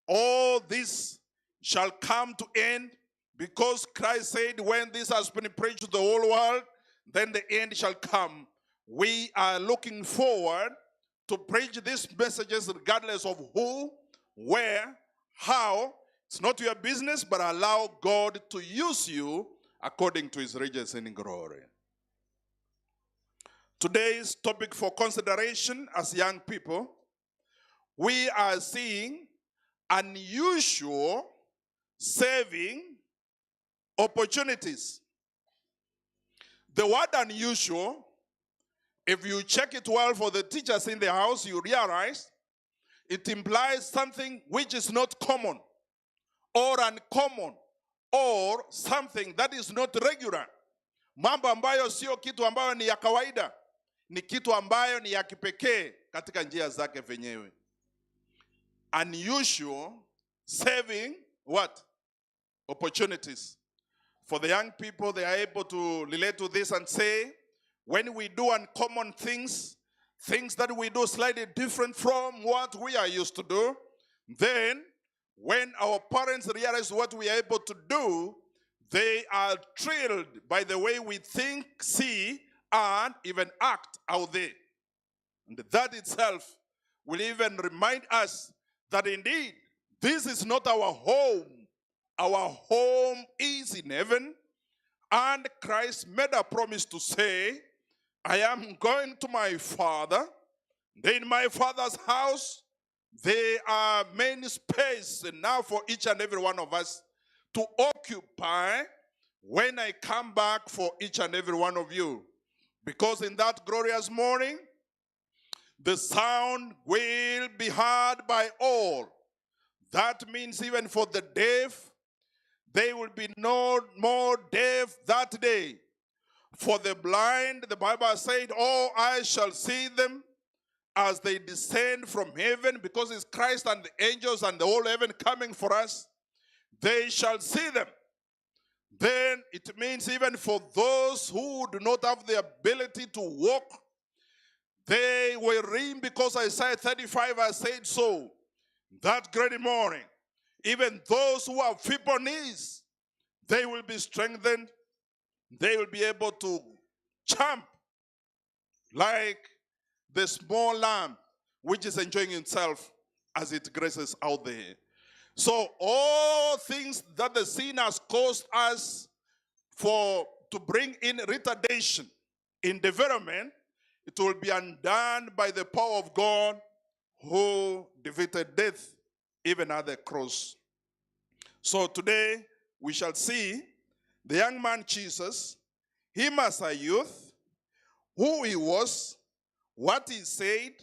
all this shall come to end, because Christ said, when this has been preached to the whole world, then the end shall come. We are looking forward to preach these messages regardless of who, where, how. It's not your business, but allow God to use you according to his riches in glory. Today's topic for consideration as young people, we are seeing unusual saving opportunities. The word unusual, if you check it well for the teachers in the house, you realize it implies something which is not common or uncommon or something that is not regular. Mambo ambayo sio kitu ambayo ni ya kawaida, ni kitu ambayo ni ya kipekee katika njia zake venyewe. Unusual saving what? Opportunities. For the young people, they are able to relate to this and say, when we do uncommon things, things that we do slightly different from what we are used to do, then when our parents realize what we are able to do, they are thrilled by the way we think, see, and even act out there. And that itself will even remind us that indeed, this is not our home. Our home is in heaven, and Christ made a promise to say, I am going to my Father. In my Father's house, there are many spaces now for each and every one of us to occupy when I come back for each and every one of you. Because in that glorious morning, the sound will be heard by all. That means even for the deaf, there will be no more deaf that day. For the blind, the Bible said, all eyes shall see them as they descend from heaven, because it's Christ and the angels and the whole heaven coming for us. They shall see them. Then it means even for those who do not have the ability to walk, they will reign, because Isaiah 35 has said so. That great morning, even those who have feeble knees, they will be strengthened. They will be able to jump like the small lamb which is enjoying itself as it graces out there. So all things that the sin has caused us to bring in retardation in development, it will be undone by the power of God who defeated death even at the cross. So today we shall see the young man Jesus, him as a youth, who he was, what he said,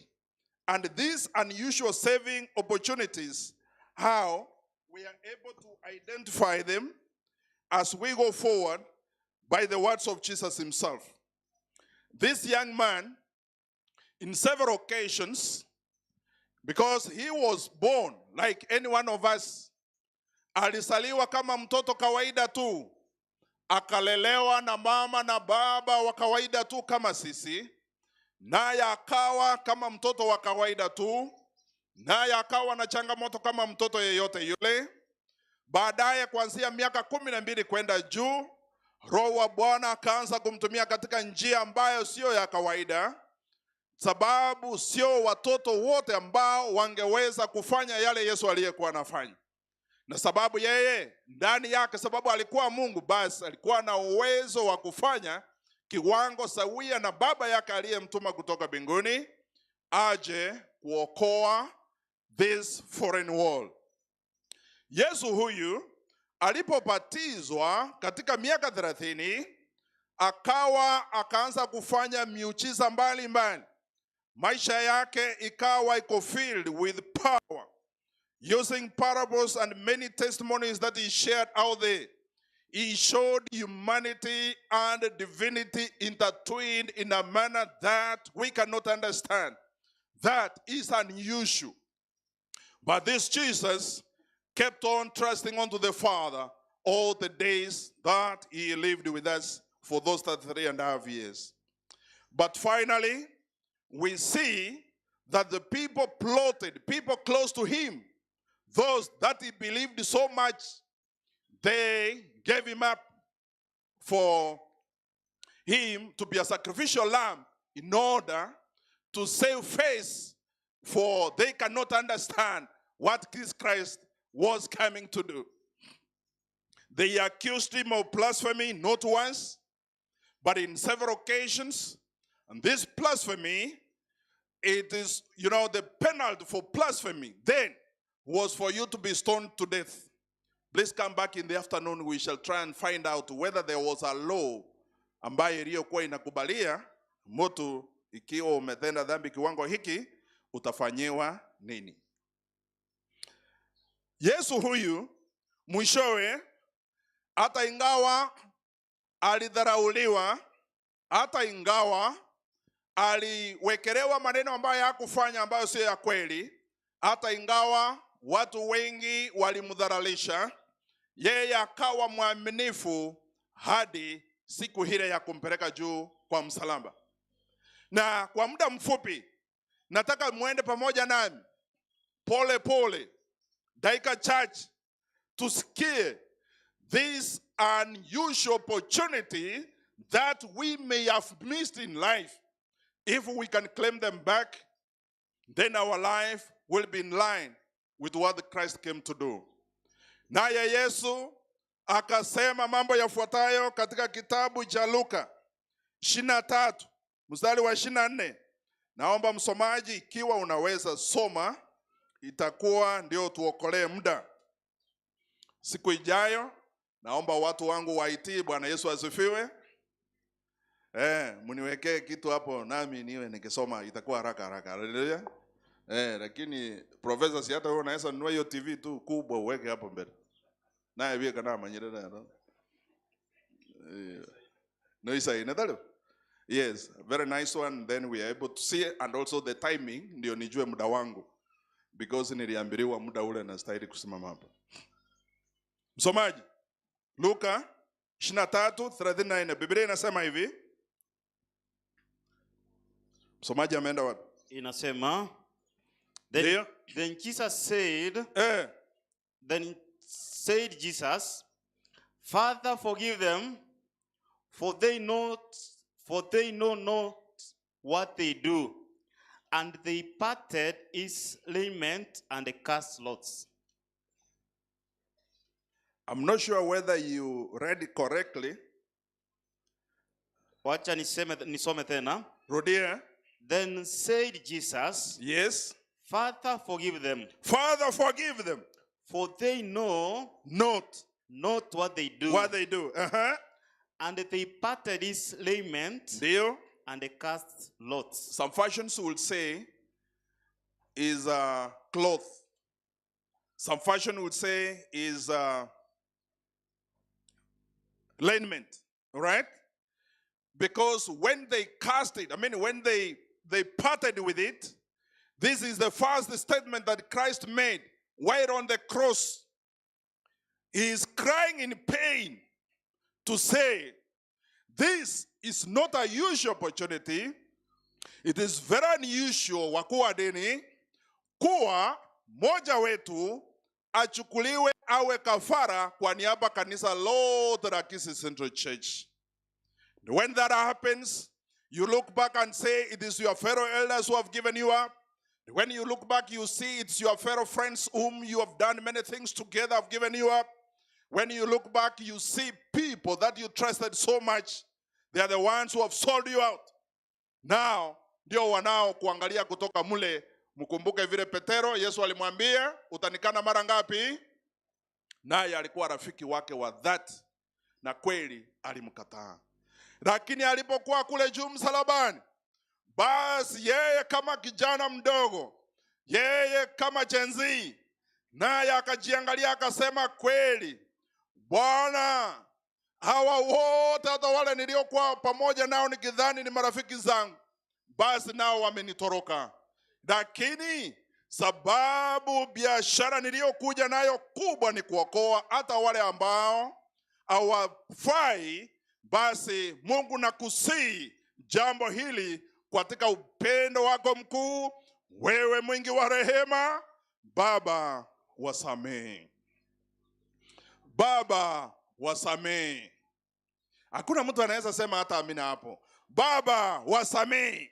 and these unusual saving opportunities, how we are able to identify them as we go forward by the words of Jesus himself. This young man, in several occasions, because he was born like any one of us, alisaliwa kama mtoto kawaida tu, akalelewa na mama na baba wa kawaida tu kama sisi, naye akawa kama mtoto wa kawaida tu, naye akawa na changamoto kama mtoto yeyote yule. Baadaye kuanzia miaka 12 kwenda juu, Roho wa Bwana akaanza kumtumia katika njia ambayo sio ya kawaida, sababu sio watoto wote ambao wangeweza kufanya yale Yesu aliyekuwa anafanya. Na sababu yeye ndani yake, sababu alikuwa Mungu, basi alikuwa na uwezo wa kufanya kiwango sawia na baba yake aliyemtuma kutoka mbinguni aje kuokoa this foreign world. Yesu huyu alipobatizwa katika miaka 30, akaanza kufanya miujiza mbalimbali. Maisha yake ikawa iko filled with power, using parables and many testimonies that he shared out there. He showed humanity and divinity intertwined in a manner that we cannot understand. That is unusual. But this Jesus kept on trusting unto the Father all the days that he lived with us for those 33.5 years. But finally, we see that the people plotted, people close to him, those that he believed so much, they gave him up for him to be a sacrificial lamb in order to save face, for they cannot understand what this Christ was coming to do. They accused him of blasphemy not once, but in several occasions. And this blasphemy, it is, the penalty for blasphemy then was for you to be stoned to death. Please come back in the afternoon. We shall try and find out whether there was a law ambayo iliyokuwa inakubalia mtu ikiwa umetenda dhambi kiwango hiki utafanyiwa nini. Yesu huyu mwishowe, hata ingawa alidharauliwa, hata ingawa aliwekelewa maneno ambayo hakufanya, ambayo sio ya kweli, hata ingawa watu wengi walimdharalisha, yeye akawa mwaminifu hadi siku ile ya kumpeleka juu kwa msalaba. Na kwa muda mfupi nataka muende pamoja nami pole pole, dakika chache, tusikie this unusual opportunity that we may have missed in life. If we can claim them back, then our life will be in line with what Christ came to do. Naye Yesu akasema mambo yafuatayo katika kitabu cha Luka 23 mstari wa 24. Naomba msomaji, ikiwa unaweza soma, itakuwa ndio tuokolee muda. Siku ijayo naomba watu wangu waitii. Bwana Yesu asifiwe. Mniwekee kitu hapo nami niwe nikisoma, itakuwa haraka. Haleluya. Lakini professor, si hata wewe unaweza nunua hiyo TV tu kubwa uweke hapo mbele. Naye pia kana manyerera no. No isa inadalo. Yes, very nice one. Then we are able to see it, and also the timing ndio nijue muda wangu, because niliambiwa muda ule nastahili kusimama hapa. Msomaji, Luka 23:39. Biblia inasema hivi. Msomaji ameenda wapi? Inasema, then Jesus said, then said Jesus, Father, forgive them, for they know not what they do. And they parted his raiment and cast lots. I'm not sure whether you read it correctly. Wacha nisome tena. Rudia. Then said Jesus, yes, Father, forgive them. Father, forgive them, for they know not what they do. What they do. And they parted his raiment and they cast lots. Some fashions will say is cloth. Some fashion would say is raiment, right? Because when they cast it, when they parted with it, this is the first statement that Christ made while on the cross. He is crying in pain to say, this is not a usual opportunity. It is very unusual wakuwa dini kuwa moja wetu achukuliwe awe kafara kwa niaba kanisa lote la Kisii Central Church. When that happens, you look back and say it is your fellow elders who have given you up. When you look back, you see it's your fellow friends whom you have done many things together have given you up. When you look back, you see people that you trusted so much. They are the ones who have sold you out. Now, ndio wanao kuangalia kutoka mule. Mkumbuke vile Petero, Yesu alimwambia, utanikana mara ngapi? Naye alikuwa rafiki wake wa dhati, na kweli alimkataa. Lakini alipokuwa kule juu msalabani, basi yeye kama kijana mdogo, yeye kama chenzi, naye akajiangalia akasema, kweli Bwana, hawa wote hata wale niliokuwa pamoja nao nikidhani ni marafiki zangu, basi nao wamenitoroka. Lakini sababu biashara niliyokuja nayo kubwa ni kuokoa hata wale ambao hawafai, basi Mungu nakusihi jambo hili katika upendo wako mkuu, wewe mwingi wa rehema, Baba wasamehe. Baba wasamehe. Hakuna mtu anaweza sema hata amina hapo. Baba wasamehe.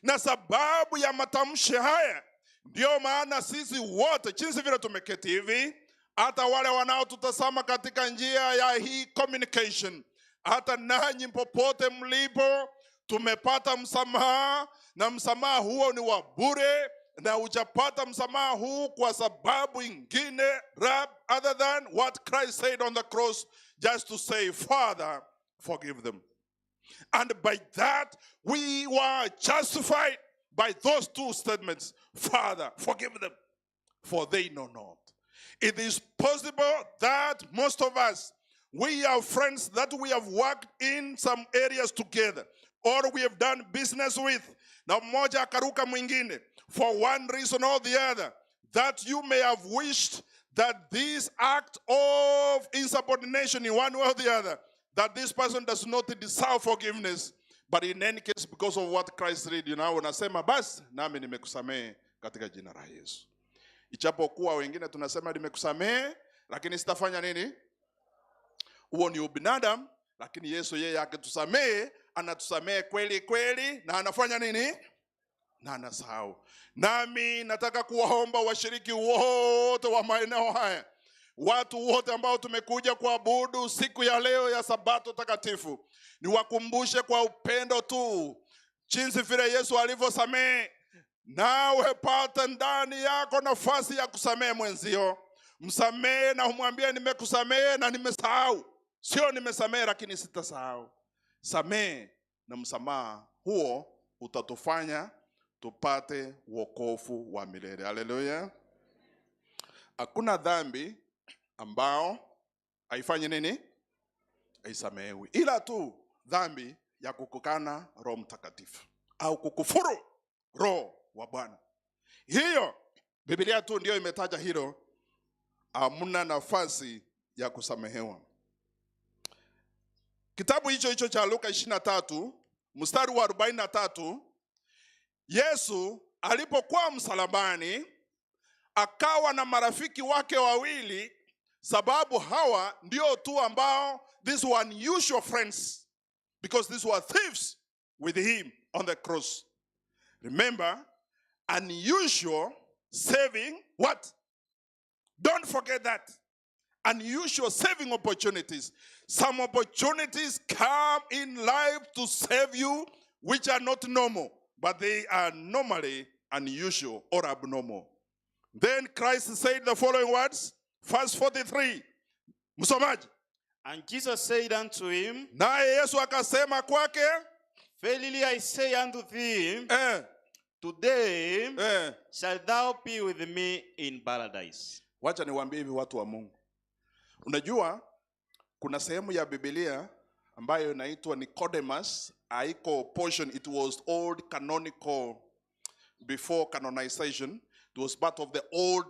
Na sababu ya matamshi haya, ndio maana sisi wote jinsi vile tumeketi hivi, hata wale wanaotutazama katika njia ya hii communication, hata nanyi popote mlipo, tumepata msamaha, na msamaha huo ni wa bure, na hujapata msamaha huu kwa sababu ingine other than what Christ said on the cross, just to say, Father, forgive them. And by that, we were justified by those two statements. Father, forgive them, for they know not. It is possible that most of us, we have friends that we have worked in some areas together, or we have done business with, na mmoja akaruka mwingine, for one reason or the other, that you may have wished that this act of insubordination in one way or the other, that this person does not deserve forgiveness. But in any case, because of what Christ did, unasema basi nami nimekusamehe katika jina la Yesu. Ijapokuwa wengine tunasema nimekusamehe, lakini sitafanya nini? Huo ni ubinadamu, lakini Yesu yeye akitusamehe, anatusamehe kweli kweli, na anafanya nini? Na anasahau. Nami nataka kuwaomba washiriki wote wa maeneo haya, watu wote ambao tumekuja kuabudu siku ya leo ya Sabato takatifu, niwakumbushe kwa upendo tu jinsi vile Yesu alivyosamehe. Nawe pata ndani yako nafasi ya kusamehe mwenzio. Msamehe na umwambie nimekusamehe na nimesahau. Sio nimesamehe lakini sitasahau. Samehe, na msamaha huo utatufanya tupate wokovu wa milele. Haleluya. Hakuna dhambi ambao haifanyi nini? Haisamehewi. Ila tu dhambi ya kukukana Roho Mtakatifu au kukufuru Roho wa Bwana. Hiyo Biblia tu ndio imetaja hilo, hamna nafasi ya kusamehewa. Kitabu hicho cha Luka 23 mstari wa 43, Yesu alipokuwa msalabani akawa na marafiki wake wawili, sababu hawa ndio tu ambao, these were unusual friends, because these were thieves with him on the cross. Remember, unusual saving what? Don't forget that. Unusual saving opportunities. Some opportunities come in life to save you which are not normal, but they are normally unusual or abnormal. Then Christ said the following words, verse 43. Msomaji. And Jesus said unto him, naye Yesu akasema kwake, verily I say unto thee, today shalt thou be with me in paradise. Wacha niwaambie hivi watu wa Mungu. Unajua kuna sehemu ya Biblia ambayo inaitwa Nicodemus, haiko portion, it was old canonical before canonization. It was part of the old,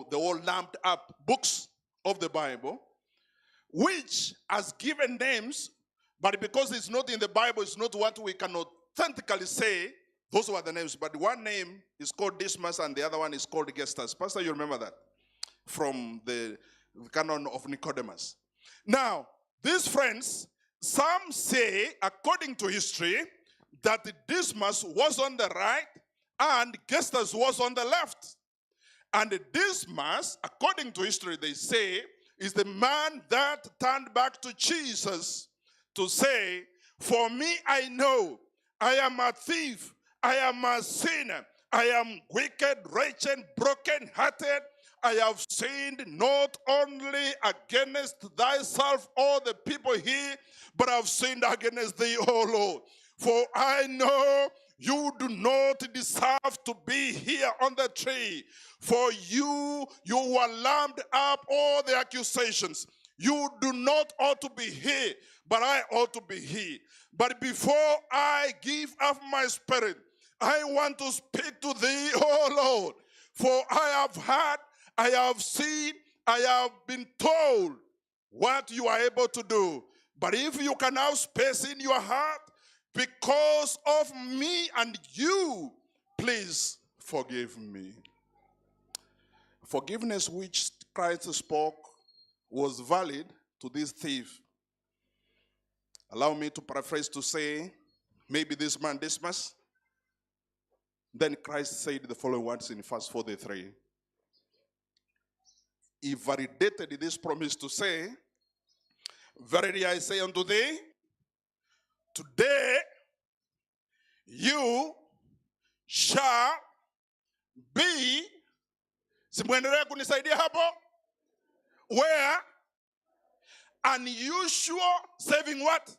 the old lamped up books of the Bible, which has given names, but because it's not in the Bible, it's not what we can authentically say. Those were the names, but one name is called Dismas and the other one is called Gestas. Pastor, you remember that from the canon of Nicodemus. Now, these friends, some say, according to history, that Dismas was on the right and Gestas was on the left. And Dismas, according to history, they say, is the man that turned back to Jesus to say, for me I know I am a thief, I am a sinner, I am wicked, wretched, broken-hearted. I have sinned not only against thyself or the people here, but I have sinned against thee, O Lord. For I know you do not deserve to be here on the tree. For you were lammed up all the accusations. You do not ought to be here, but I ought to be here. But before I give up my spirit, I want to speak to thee, O Lord. For I have heard, I have seen, I have been told what you are able to do. But if you can have space in your heart because of me and you, please forgive me. Forgiveness which Christ spoke was valid to this thief. Allow me to paraphrase to say, maybe this man Dismas. Then Christ said the following words in verse 43. He validated this promise to say, verily I say unto thee, today you shall be, simwendelea kunisaidia hapo, where unusual saving what?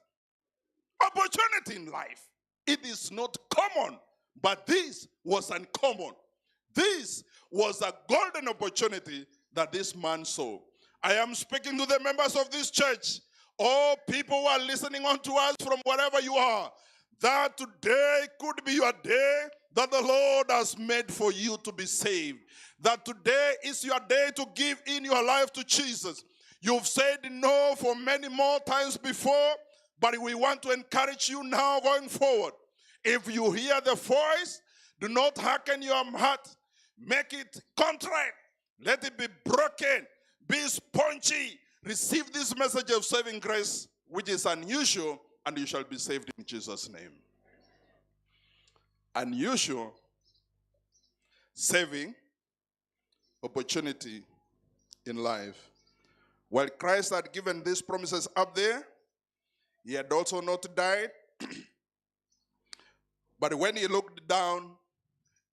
Opportunity in life. It is not common, but this was uncommon. This was a golden opportunity that this man saw. I am speaking to the members of this church, all people who are listening on to us from wherever you are, that today could be your day that the Lord has made for you to be saved. That today is your day to give in your life to Jesus. You've said no for many more times before, but we want to encourage you now going forward. If you hear the voice, do not hearken your heart. Make it contrite. Let it be broken. Be spongy. Receive this message of saving grace, which is unusual, and you shall be saved in Jesus' name. Unusual, saving, opportunity in life. While Christ had given these promises up there, he had also not died. But when he looked down,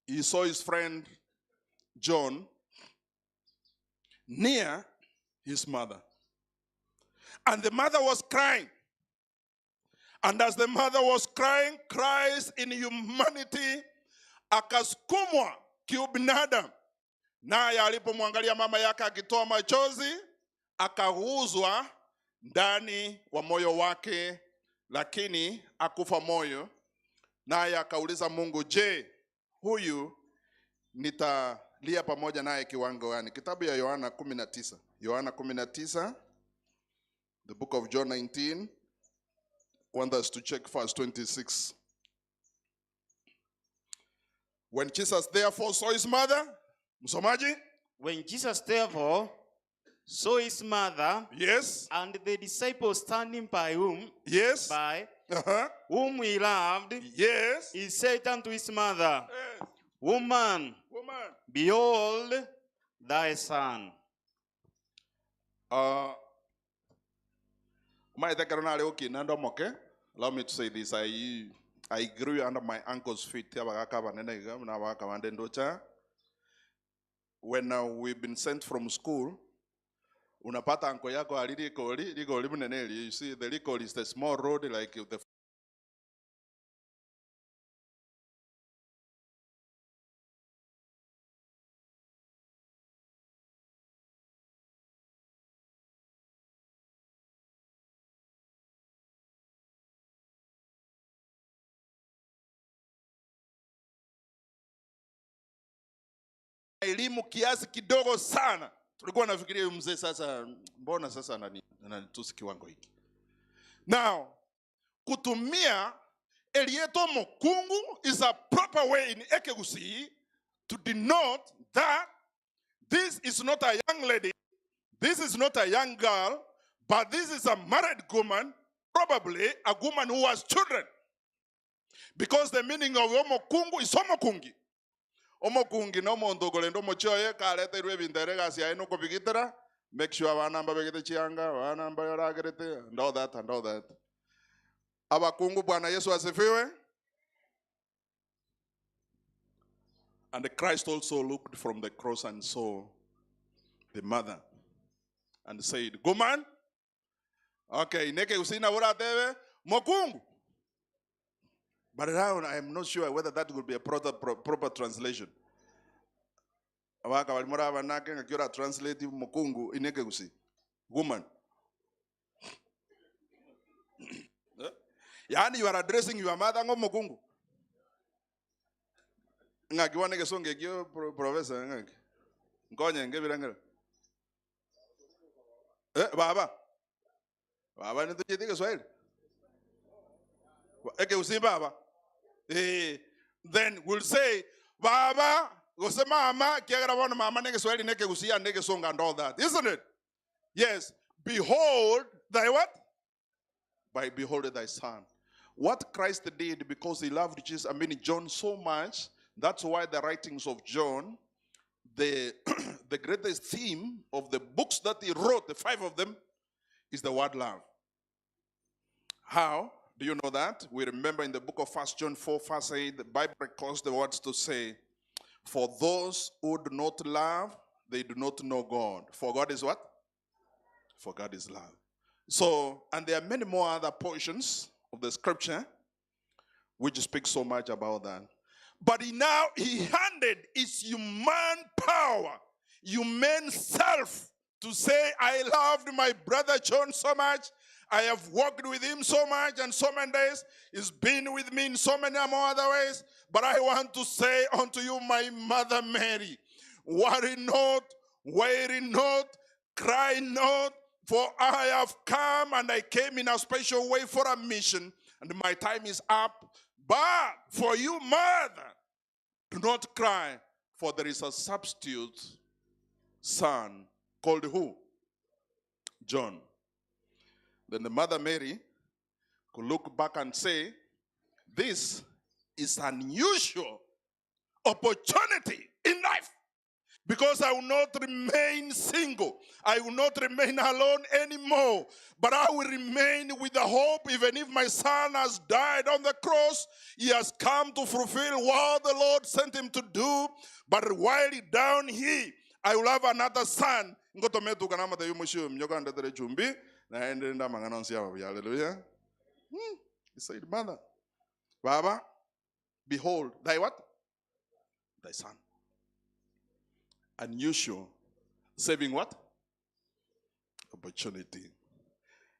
he saw his friend John near his mother. And the mother was crying. And as the mother was crying, Christ in humanity akasukumwa kiubinadamu. Naye alipomwangalia mama yake akitoa machozi, akaguzwa ndani wa moyo wake, lakini akufa moyo. Naye akauliza Mungu, je, huyu nitalia pamoja naye kiwango gani? Kitabu ya Yohana 19. Yohana 19, the book of John 19. Want us to check verse 26. When Jesus therefore saw his mother, msomaji? When Jesus therefore saw his mother, yes, and the disciples standing by whom, yes, by whom he loved, yes, he said unto his mother, yes, Woman, behold thy son. Allow me to say this. I grew under my uncle's feet. When we've been sent from school, unapata uncle yako liko muneneli. You see, the liko is the small road like the elimu kiasi kidogo sana. Tulikuwa nafikiria huyu mzee sasa, mbona sasa ananitusi kiwango hiki? Now, kutumia Elieto Mokungu is a proper way in Ekegusii to denote that this is not a young lady, this is not a young girl, but this is a married woman, probably a woman who has children. Because the meaning of Omokungu is Omokungi. Omokungi no mondogole ndo mochoye kalete irwe bindere gasi ya ino kopigitera. Make sure wanamba begete chianga, wanamba yaragerete, and all that and all that. Abakungu Bwana Yesu asifiwe. And Christ also looked from the cross and saw the mother and said, "Go man." Okay, neke usina ura tebe mokungu. But now I am not sure whether that would be a proper translation. Awaka walimura wanake ngakiora translate mokungu ineke usi. Woman. Yani you are addressing your mother ngo mokungu. Ngaki waneke songe kyo professor ngaki. Ngonye ngebirangela. Baba. Baba nito jiti Kiswahili. Eke usi baba. Then we'll say, Baba, gose mama, kiagara wana mama neke Swahili neke usia neke songa and all that. Isn't it? Yes. Behold thy what? By behold thy son. What Christ did because he loved Jesus, John so much, that's why the writings of John, the greatest theme of the books that he wrote, the 5 of them, is the word love. How? Do you know that? We remember in the book of 1 John 4, verse 8, the Bible records the words to say, "For those who do not love, they do not know God." For God is what? For God is love. So, and there are many more other portions of the scripture which speak so much about that. But he handed his human power, human self, to say, "I loved my brother John so much. I have walked with him so much and so many days. He's been with me in so many more other ways. But I want to say unto you, my mother Mary, worry not, worry not, cry not, for I have come and I came in a special way for a mission, and my time is up. But for you, mother, do not cry, for there is a substitute son called who? John." Then the mother Mary could look back and say, this is an unusual opportunity in life, because I will not remain single. I will not remain alone anymore, but I will remain with the hope, even if my son has died on the cross, he has come to fulfill what the Lord sent him to do. But while he down here, I will have another son. Hallelujah. He said, "Mother, Baba, behold, thy what? Thy son." Unusual. Saving what? Opportunity.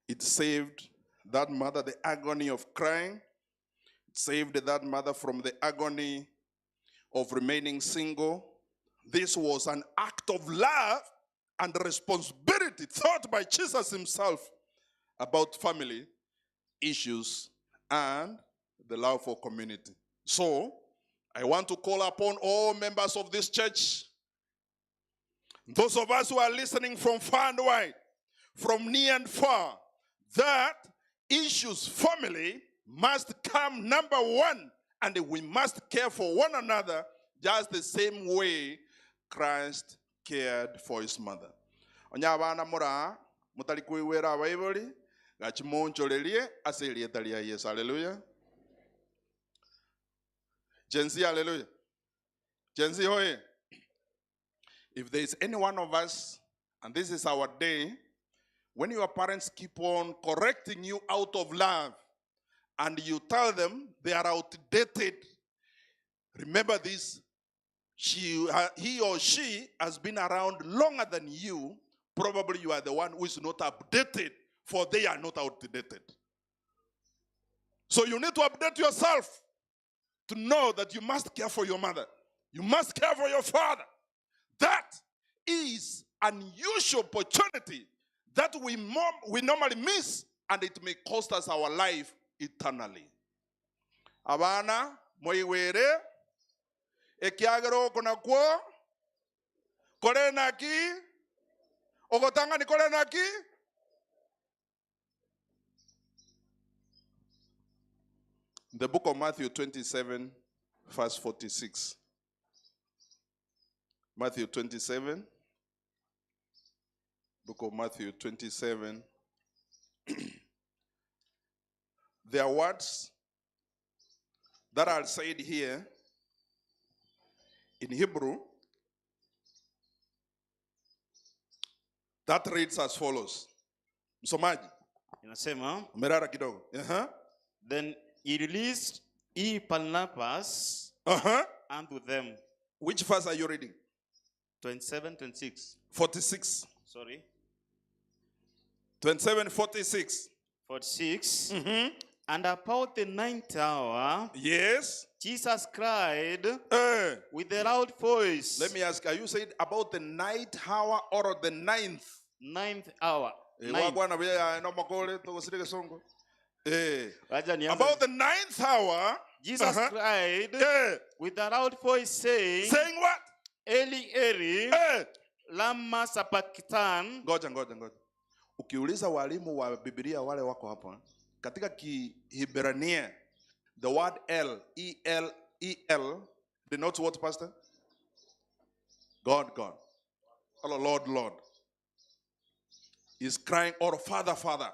It saved that mother the agony of crying. It saved that mother from the agony of remaining single. This was an act of love and responsibility thought by Jesus himself about family issues and the love for community. So, I want to call upon all members of this church, those of us who are listening from far and wide, from near and far, that issues family must come number one, and we must care for one another just the same way Christ cared for his mother. Onyabana mura mutalikuiwera Bible gachimoncholelie aselietalia Yes, hallelujah. Jensi, hallelujah. Jensi hoye. If there is any one of us, and this is our day, when your parents keep on correcting you out of love, and you tell them they are outdated, remember this: he or she has been around longer than you. Probably you are the one who is not updated, for they are not outdated. So you need to update yourself to know that you must care for your mother. You must care for your father. That is unusual opportunity that we normally miss, and it may cost us our life eternally. Abana moiwere ekiagero kuna kwo kore naki ogotanga ni kore naki. The book of Matthew 27 verse 46. Matthew 27. Book of Matthew 27. There are words that are said here in Hebrew that reads as follows. Msomaji. Inasema, Merara kidogo. then he released Barnabas unto them. Which verse are you reading? 27, 26. 46. Sorry. 27, 46. 46. And about the ninth hour, yes, Jesus cried with a loud voice. Let me ask, are you saying about the night hour or the ninth? Ninth hour. About the ninth hour, Jesus cried with a loud voice, saying what? Eli, Eli, lama sabachthani. Ngoja. Ukiuliza walimu wa Biblia wale wako hapa, katika Kihibrania, the word L denotes what, Pastor? God. Hello, Lord. Is crying, or Father.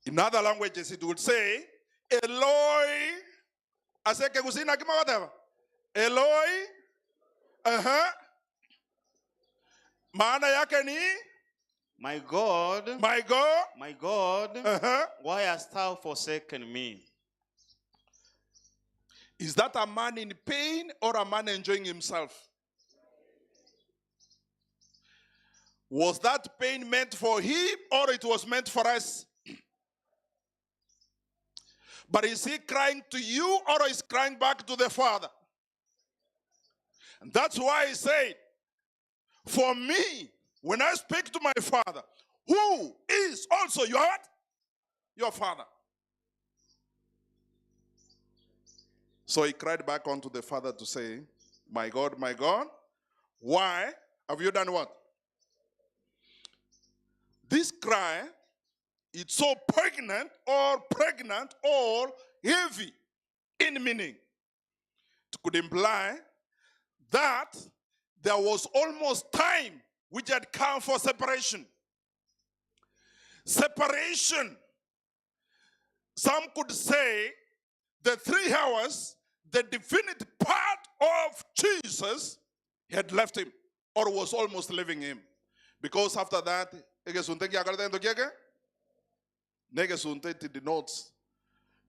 In other languages, it would say, Eloi, aseke kusina kima whatever. Eloi, maana yake ni, my God, why hast thou forsaken me? Is that a man in pain or a man enjoying himself? Was that pain meant for him or it was meant for us? But is he crying to you or is crying back to the Father? And that's why he said, for me, when I speak to my Father, who is also your what? Your Father. So he cried back unto the Father to say, my God, why have you done what? This cry, it's so pregnant or heavy in meaning. It could imply that there was almost time which had come for separation. Separation. Some could say the 3 hours, the definite part of Jesus had left him or was almost leaving him. Because after that, it denotes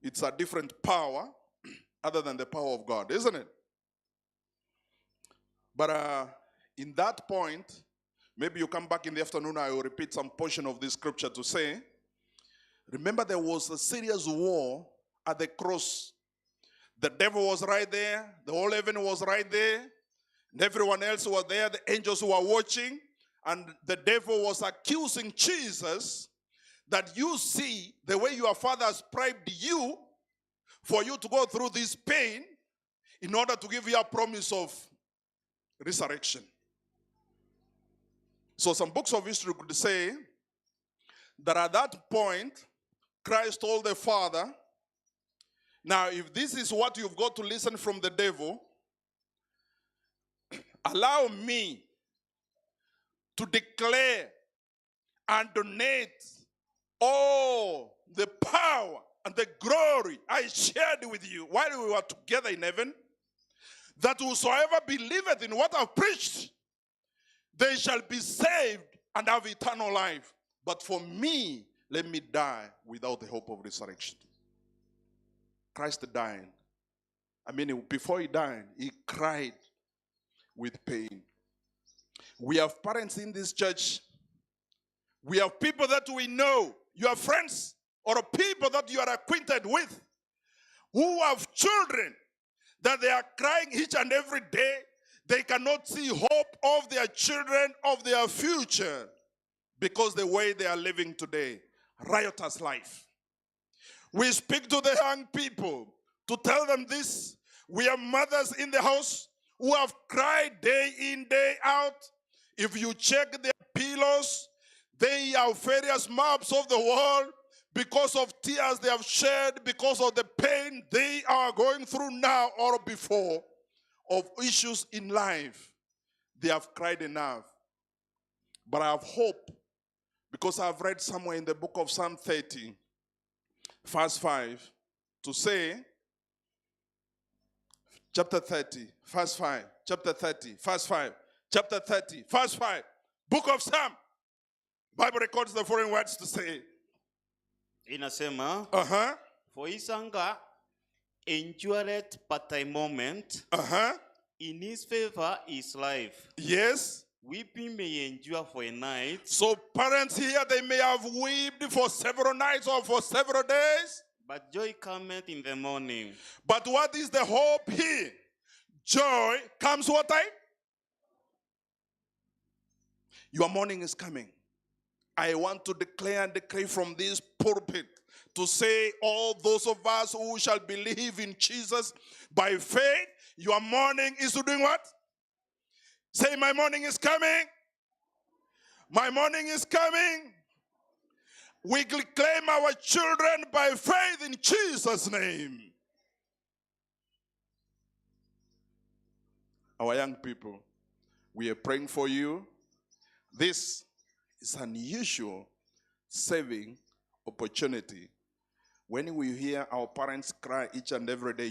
it's a different power other than the power of God, isn't it? But in that point, maybe you come back in the afternoon, I will repeat some portion of this scripture to say, remember there was a serious war at the cross. The devil was right there, the whole heaven was right there, and everyone else was there, the angels were watching, and the devil was accusing Jesus that you see the way your father has bribed you for you to go through this pain in order to give you a promise of resurrection. So some books of history could say that at that point, Christ told the Father, now if this is what you've got to listen from the devil, allow me to declare and donate all the power and the glory I shared with you while we were together in heaven, that whosoever believeth in what I've preached, they shall be saved and have eternal life. But for me, let me die without the hope of resurrection. Christ died. Before he died, he cried with pain. We have parents in this church. We have people that we know. You have friends or people that you are acquainted with who have children that they are crying each and every day. They cannot see hope of their children, of their future, because the way they are living today, riotous life. We speak to the young people to tell them this. We have mothers in the house who have cried day in, day out. If you check their pillows, they are various maps of the world because of tears they have shed, because of the pain they are going through now or before, of issues in life. They have cried enough. But I have hope, because I have read somewhere in the book of Psalm 30, verse 5, to say, chapter 30, verse 5, chapter 30, verse 5, chapter 30, verse 5, book of Psalm. Bible records the following words to say. Inasema, For his anger endureth but a moment. In his favor is life. Yes. Weeping may endure for a night. So parents here, they may have wept for several nights or for several days. But joy cometh in the morning. But what is the hope here? Joy comes what time? Your morning is coming. I want to declare and decree from this pulpit to say, all those of us who shall believe in Jesus by faith, your morning is doing what? Say, my morning is coming. My morning is coming. We claim our children by faith in Jesus' name. Our young people, we are praying for you. This is an unusual saving opportunity. When we hear our parents cry each and every day,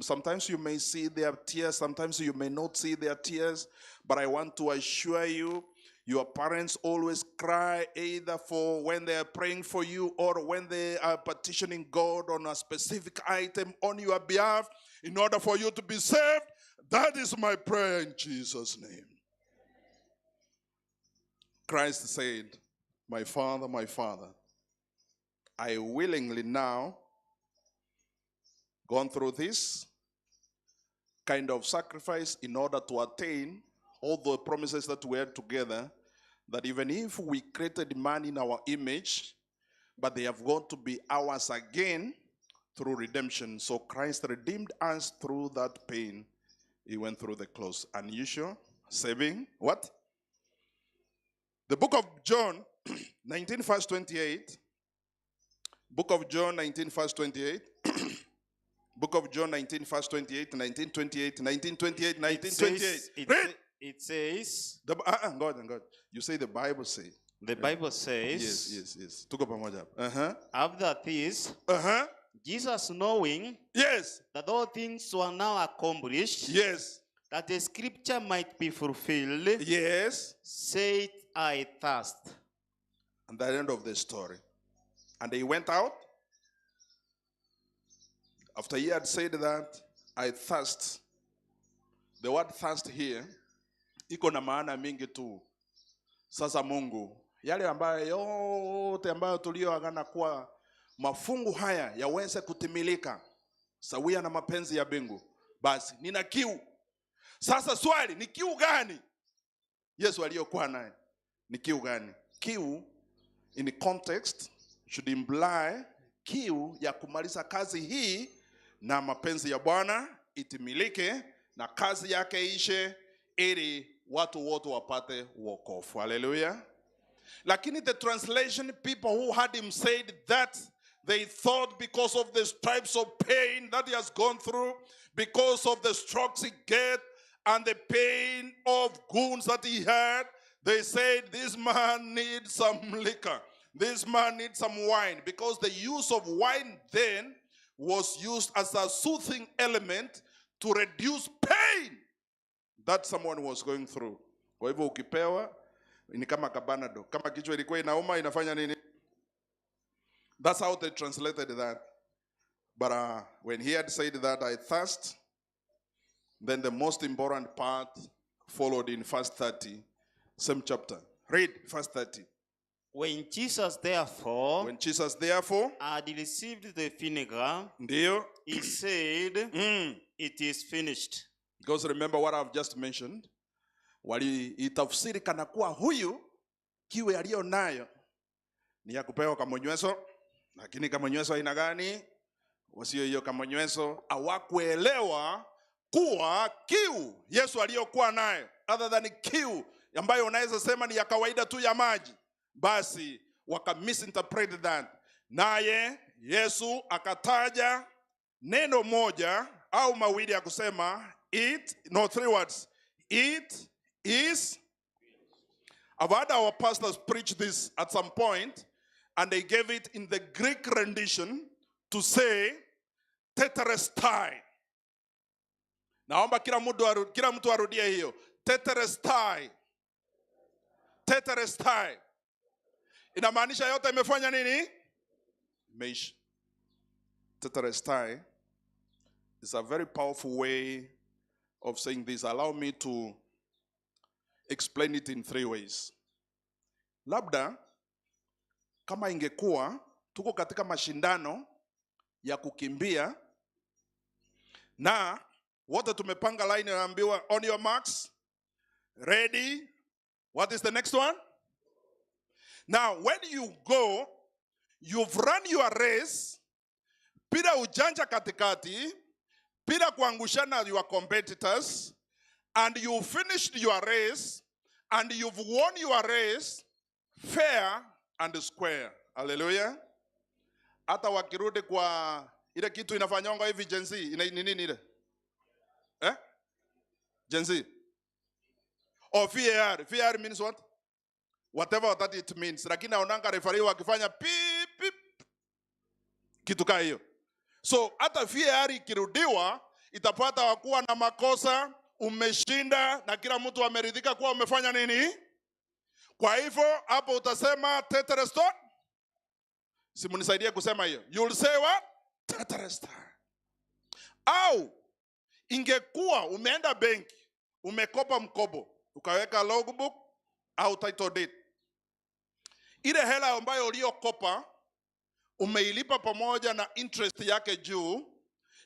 sometimes you may see their tears, sometimes you may not see their tears, but I want to assure you, your parents always cry either for when they are praying for you or when they are petitioning God on a specific item on your behalf in order for you to be saved. That is my prayer in Jesus' name. Christ said, my Father, I willingly now gone through this kind of sacrifice in order to attain all the promises that we had together, that even if we created man in our image, but they have got to be ours again through redemption. So Christ redeemed us through that pain. He went through the cross. Unusual, saving, what? The book of John, 19 verse 28. Book of John, 19 verse 28. Book of John, 19 verse 28, 1928, 1928, 1928. Read. It says. God. You say the Bible say. The Bible says. Yes. Tuko pamoja. After this. Jesus, knowing that all things were now accomplished, that the scripture might be fulfilled, said, I thirst. And the end of the story. And he went out. After he had said that, I thirst. The word thirst here, iko na maana mingi tu. Sasa Mungu, yale ambayo yote ambayo tulioagana kuwa mafungu haya yaweze kutimilika sawia na mapenzi ya mbingu. Basi nina kiu. Sasa swali, ni kiu gani? Yesu aliyokuwa naye. Ni kiu gani? Kiu in context should imply kiu ya kumaliza kazi hii na mapenzi ya Bwana itimilike na kazi yake ishe ili watu wote wapate wokovu. Hallelujah. Lakini the translation, people who had him said that, they thought because of the stripes of pain that he has gone through, because of the strokes he get and the pain of wounds that he had, they said this man needs some liquor. This man needs some wine, because the use of wine then was used as a soothing element to reduce pain that someone was going through. Kwa hivyo ukipewa ni kama kabanado. Kama kichwa ilikuwa inauma inafanya nini? That's how they translated that. But when he had said that, I thirst, then the most important part followed in verse 30, same chapter. Read verse 30. When Jesus therefore had received the vinegar, Ndio. he said, it is finished. Because remember what I've just mentioned. Waliitafsiri kana kuwa huyu kiu aliyo nayo ni ya kupewa kamonyweso, lakini kamonyweso aina gani? Wasio hiyo kamonyweso hawakuelewa kuwa kiu Yesu aliyokuwa nayo other than kiu ambayo unaweza sema ni ya kawaida tu ya maji, basi waka misinterpret that. Naye Yesu akataja neno moja au mawili ya kusema three words. It is. I've had our pastors preach this at some point, and they gave it in the Greek rendition to say tetelestai. Naomba kila mtu arudie hiyo. Tetelestai. Tetelestai. Inamaanisha yote imefanya nini? Imeisha. Tetelestai is a very powerful way of saying this. Allow me to explain it in three ways. Labda kama ingekuwa tuko katika mashindano ya kukimbia na wote tumepanga line, naambiwa on your marks, ready, what is the next one? Now when you go, you've run your race bila ujanja katikati, bila kuangushana your competitors, and you finished your race and you've won your race fair and square. Hallelujah. Hata wakirudi kwa ile kitu inafanyonga hivi Gen Z, ni nini ile? Gen Z. Or VAR. VAR means what? Whatever that it means. Lakini naonanga referee wakifanya pip pip kitu kama hiyo. So hata VAR ikirudiwa itapata wakuwa na makosa, umeshinda na kila mtu ameridhika kuwa umefanya nini? Kwa hivyo hapo utasema tetelestai. Simunisaidie kusema hiyo. You'll say what? Tetelestai. Au ingekuwa umeenda benki, umekopa mkopo, ukaweka logbook au title deed. Ile hela ambayo uliyokopa umeilipa pamoja na interest yake juu,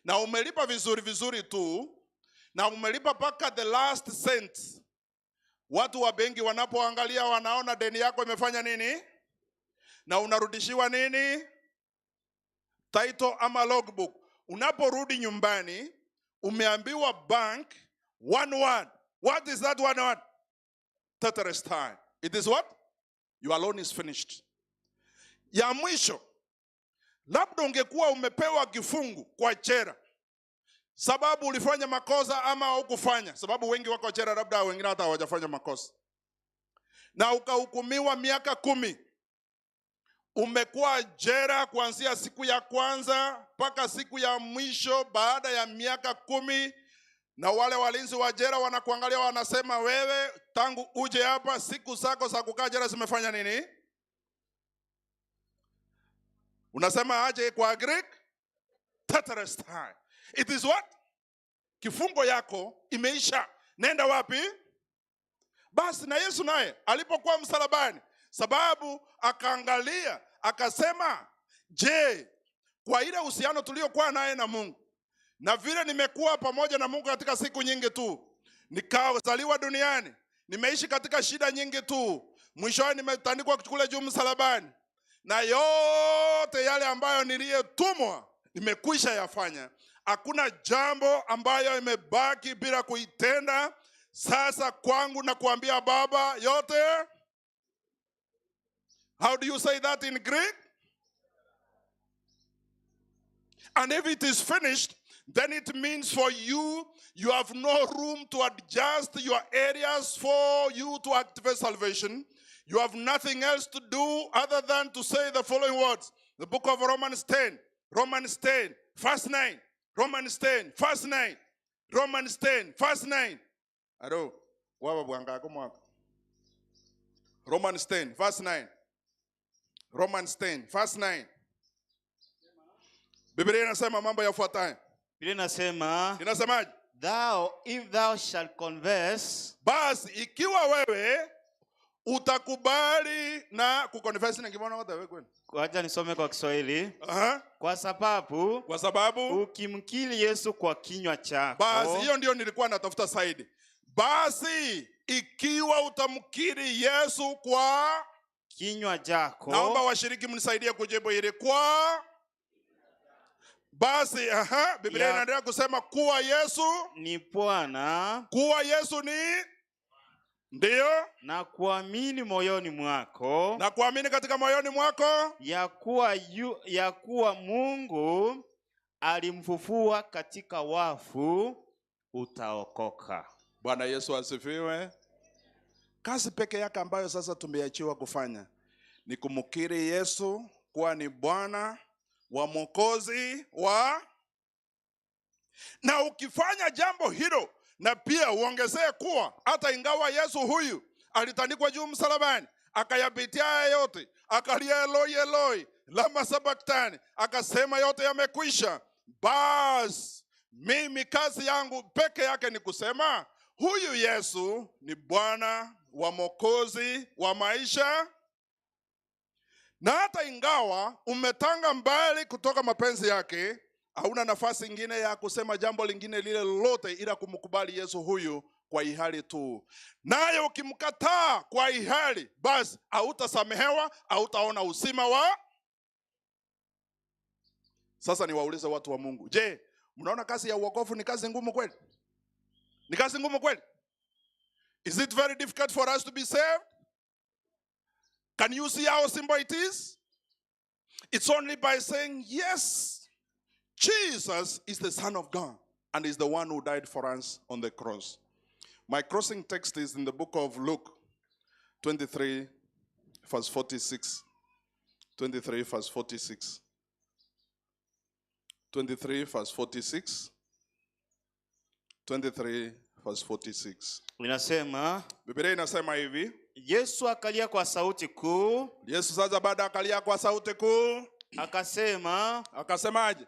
na umelipa vizuri tu, na umelipa paka the last cent. Watu wa benki wanapoangalia wanaona deni yako imefanya nini? Na unarudishiwa nini? Title ama logbook. Unaporudi nyumbani, umeambiwa bank 1-1. What is that 1-1? Tetelestai. It is what? Your loan is finished. Ya mwisho, labda ungekuwa umepewa kifungu kwa jela, sababu ulifanya makosa ama hukufanya. Sababu wengi wako jela, labda wengine hata hawajafanya makosa, na ukahukumiwa miaka 10. Umekuwa jela kuanzia siku ya kwanza mpaka siku ya mwisho baada ya miaka 10, na wale walinzi wa jela wanakuangalia wanasema, wewe tangu uje hapa siku zako za kukaa jela zimefanya nini? Unasema aje kwa Greek? Tetelestai. It is what? Kifungo yako imeisha. Nenda wapi? Basi na Yesu naye alipokuwa msalabani, sababu akaangalia akasema, je, kwa ile uhusiano tuliokuwa naye na Mungu, na vile nimekuwa pamoja na Mungu katika siku nyingi tu, nikazaliwa duniani, nimeishi katika shida nyingi tu, mwishowe nimetandikwa kule juu msalabani, na yote yale ambayo niliyetumwa nimekwisha yafanya. Hakuna jambo ambayo imebaki bila kuitenda. Sasa kwangu na kuambia Baba yote. How do you say that in Greek? And if it is finished, then it means for you, you have no room to adjust your areas for you to activate salvation. You have nothing else to do other than to say the following words. The book of Romans 10, verse 9. Romans 10, verse 9. Romans 10, verse 9. Ado, wawa buanga kumwaka. Romans 10, verse 9. Romans 10, verse 9. Biblia inasema mambo yafuatayo. Biblia inasema, inasemaje? If thou shalt confess, basi ikiwa wewe utakubali na kuconfess na kibono wote wewe kwenu. Wacha nisome kwa Kiswahili. Kwa sababu ukimkiri Yesu kwa kinywa chako. Basi hiyo ndio nilikuwa natafuta zaidi. Basi ikiwa utamkiri Yesu kwa kinywa chako. Naomba washiriki mnisaidie kujibu hili kwa. Basi Biblia inaendelea kusema kuwa Yesu ni Bwana. Kuwa Yesu ni ndio. Na kuamini moyoni mwako. Na kuamini katika moyoni mwako. Ya kuwa Mungu alimfufua katika wafu, utaokoka. Bwana Yesu asifiwe. Kazi peke yake ambayo sasa tumeachiwa kufanya ni kumkiri Yesu kuwa ni Bwana wa Mwokozi wa. Na ukifanya jambo hilo na pia uongezee kuwa hata ingawa Yesu huyu alitandikwa juu msalabani, akayapitia haya yote, akalia Eloi Eloi lama sabachthani, akasema yote yamekwisha, basi mimi kazi yangu peke yake ni kusema huyu Yesu ni Bwana wa Mwokozi wa maisha. Na hata ingawa umetanga mbali kutoka mapenzi yake, hauna nafasi ingine ya kusema jambo lingine lile lolote ila kumkubali Yesu huyu kwa ihali tu. Naye ukimkataa kwa ihali, basi hautasamehewa, hautaona uzima wa. Sasa niwaulize watu wa Mungu, je, mnaona kazi ya wokovu ni kazi ngumu kweli? Ni kazi ngumu kweli? Is it very difficult for us to be saved? Can you see how simple it is? It's only by saying, yes, Jesus is the Son of God and is the one who died for us on the cross. My crossing text is in the book of Luke 23, verse 46. 23, verse 46. 23, verse 46. 23, verse 46. Inasema, Biblia inasema hivi. Yesu akalia kwa sauti kuu. Yesu sasa baada akalia kwa sauti kuu. Akasemaje?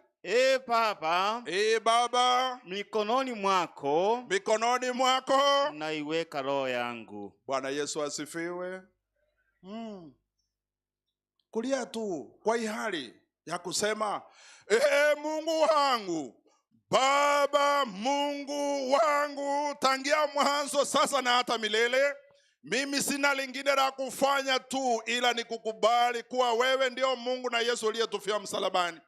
Baba, mikononi mwako naiweka roho yangu. Bwana Yesu asifiwe. Kulia tu kwa ihali ya kusema Mungu wangu, Baba Mungu wangu, tangia mwanzo sasa na hata milele, mimi sina lingine la kufanya tu ila ni kukubali kuwa wewe ndio Mungu na Yesu aliyetufia msalabani.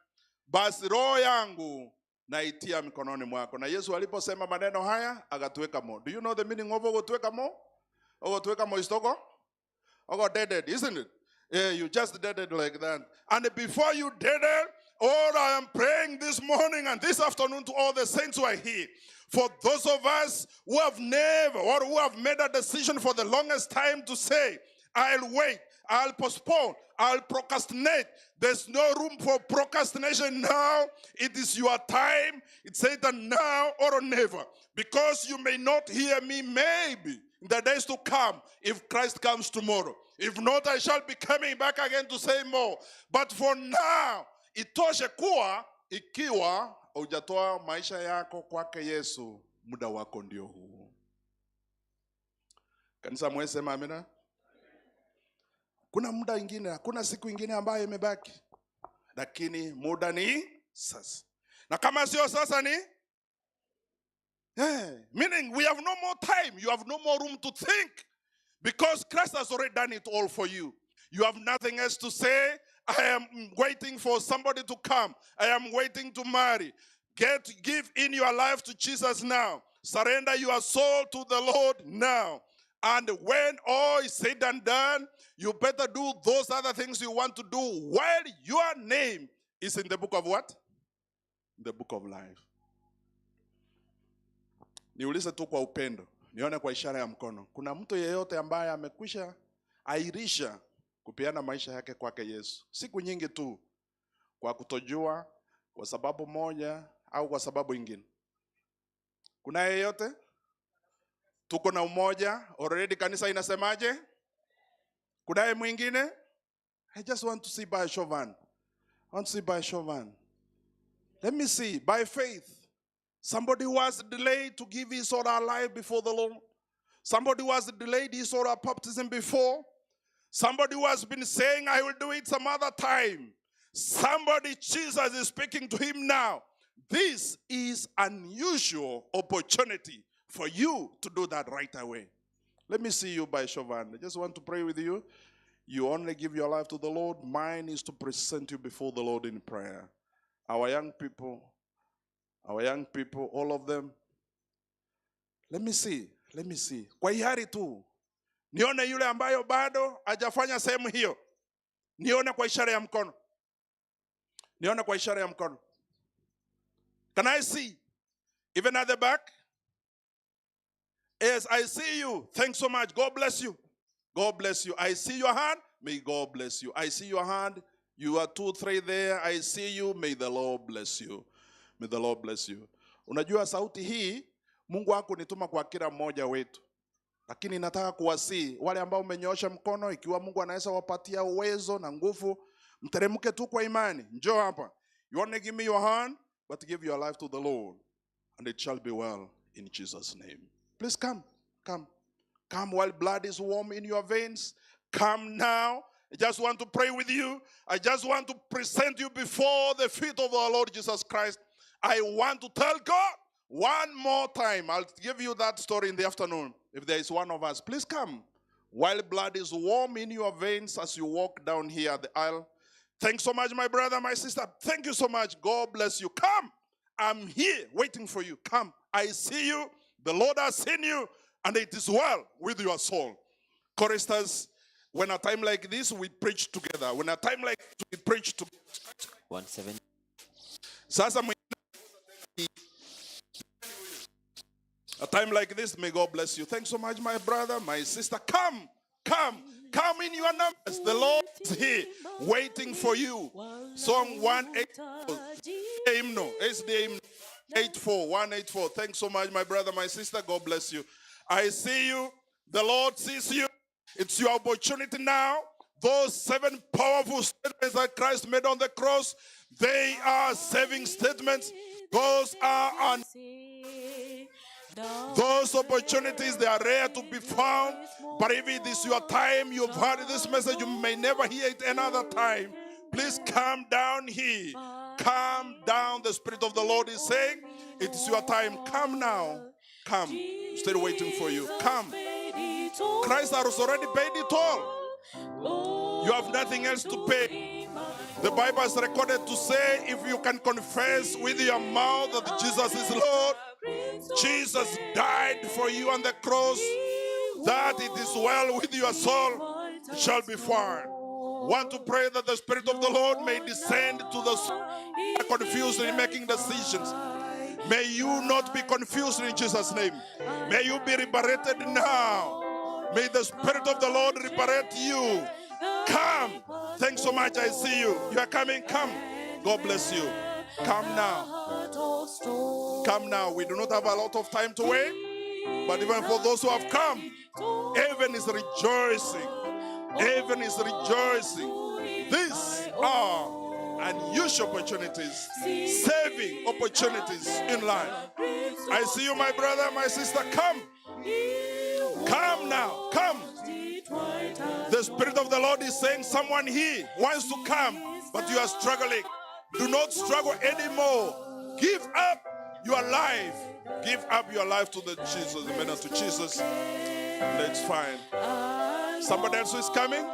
Basi roho yangu naitia mikononi mwako. Na Yesu aliposema maneno haya, akatuweka mo. Do you know the meaning of kutuweka mo? Kutuweka mo is toko? Dead, isn't it? Yeah, you just did it like that. And before you did it, I am praying this morning and this afternoon to all the saints who are here. For those of us who have never or who have made a decision for the longest time to say, I'll wait, I'll postpone, I'll procrastinate. There's no room for procrastination now. It is your time. It's either now or never. Because you may not hear me maybe in the days to come if Christ comes tomorrow. If not, I shall be coming back again to say more. But for now, itoshe kuwa ikiwa hujatoa maisha yako kwake Yesu, muda wako ndio huu. Kanisa mwesema amina. Kuna muda ingine, kuna siku ingine ambayo imebaki. Lakini muda ni sasa. Na kama sio sasa ni meaning we have no more time. You have no more room to think. Because Christ has already done it all for you. You have nothing else to say. I am waiting for somebody to come. I am waiting to marry. Give in your life to Jesus now. Surrender your soul to the Lord now. And when all is said and done, you better do those other things you want to do while your name is in the book of what? The book of life. Niulize tu kwa upendo. Nione kwa ishara ya mkono. Kuna mtu yeyote ambaye amekwisha airisha kupeana maisha yake kwake Yesu? Siku nyingi tu, kwa kutojua, kwa sababu moja au kwa sababu ingine. Kuna yeyote? Tuko na umoja. Already kanisa inasemaje? Kuna mwingine? I just want to see by a show of hand. I want to see by a show of hand. Let me see. By faith. Somebody who has delayed to give his or her life before the Lord. Somebody who has delayed his or her baptism before. Somebody who has been saying, I will do it some other time. Somebody, Jesus is speaking to him now. This is unusual opportunity for you to do that right away. Let me see you by show of hand. I just want to pray with you. You only give your life to the Lord. Mine is to present you before the Lord in prayer. Our young people, all of them. Let me see. Kwa hiari tu. Nione yule ambayo bado hajafanya sehemu hiyo. Nione kwa ishara ya mkono. Can I see? Even at the back? Yes, I see you. Thanks so much. God bless you. God bless you. I see your hand. May God bless you. I see your hand. You are 2, 3 there. I see you. May the Lord bless you. May the Lord bless you. Unajua sauti hii, Mungu hakunituma kwa kila mmoja wetu. Lakini nataka kuwasihi wale ambao umenyoosha mkono, ikiwa Mungu anaweza wapatia uwezo na nguvu, mteremke tu kwa imani. Njoo hapa. You want to give me your hand, but give your life to the Lord, and it shall be well in Jesus' name. Please come. Come while blood is warm in your veins. Come now. I just want to pray with you. I just want to present you before the feet of our Lord Jesus Christ. I want to tell God one more time. I'll give you that story in the afternoon. If there is one of us, please come. While blood is warm in your veins as you walk down here the aisle. Thanks so much, my brother, my sister. Thank you so much. God bless you. Come. I'm here waiting for you. Come. I see you. The Lord has seen you. And it is well with your soul. Choristers, when a time like this, we preach together. When a time like this, we preach together. 17. Sasa a time like this, may God bless you. Thanks so much, my brother, my sister. Come in your numbers. The Lord is here waiting for you. Song 184. SDA 184. Thanks so much, my brother, my sister. God bless you. I see you. The Lord sees you. It's your opportunity now. Those 7 powerful statements that Christ made on the cross, they are saving statements. Those are those opportunities, they are rare to be found. But if it is your time, you've heard this message, you may never hear it another time. Please come down here. Come down. The Spirit of the Lord is saying, it is your time. Come now. Come. I'm still waiting for you. Come. Christ has already paid it all. You have nothing else to pay. The Bible is recorded to say, if you can confess with your mouth that Jesus is Lord, Jesus died for you on the cross, that it is well with your soul, it shall be fine. Want to pray that the Spirit of the Lord may descend to the soul that are confused in making decisions. May you not be confused in Jesus' name. May you be liberated now. May the Spirit of the Lord liberate you. Come. Thanks so much. I see you. You are coming. Come. God bless you. Come now. Come now. We do not have a lot of time to wait. But even for those who have come, heaven is rejoicing. Heaven is rejoicing. These are unusual opportunities, saving opportunities in life. I see you, my brother, my sister. Come. Come now. Come. The Spirit of the Lord is saying someone here wants to come, but you are struggling. Do not struggle anymore. Give up your life. Give up your life to the Jesus, the man to Jesus. That's fine. Somebody else is coming?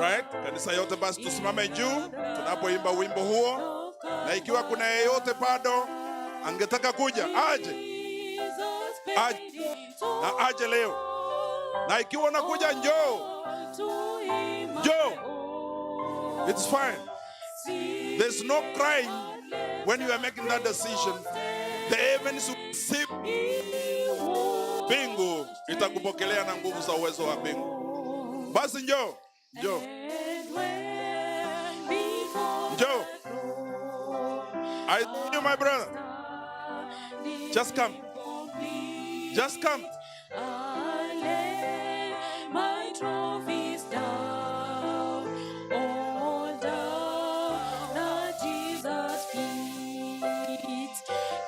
Right? Kanisa yote basi tusimame juu tunapoimba wimbo huo. Na ikiwa kuna yeyote bado angetaka kuja, aje. Na aje leo. Na ikiwa unakuja njoo. It's fine. There's no crying when you are making that decision. The heavens will receive. Bingu itakupokelea na nguvu za uwezo wa bingu. Basi njoo. Njoo. I see you, my brother. Just come. Just come. My trophies down, all down at Jesus' feet.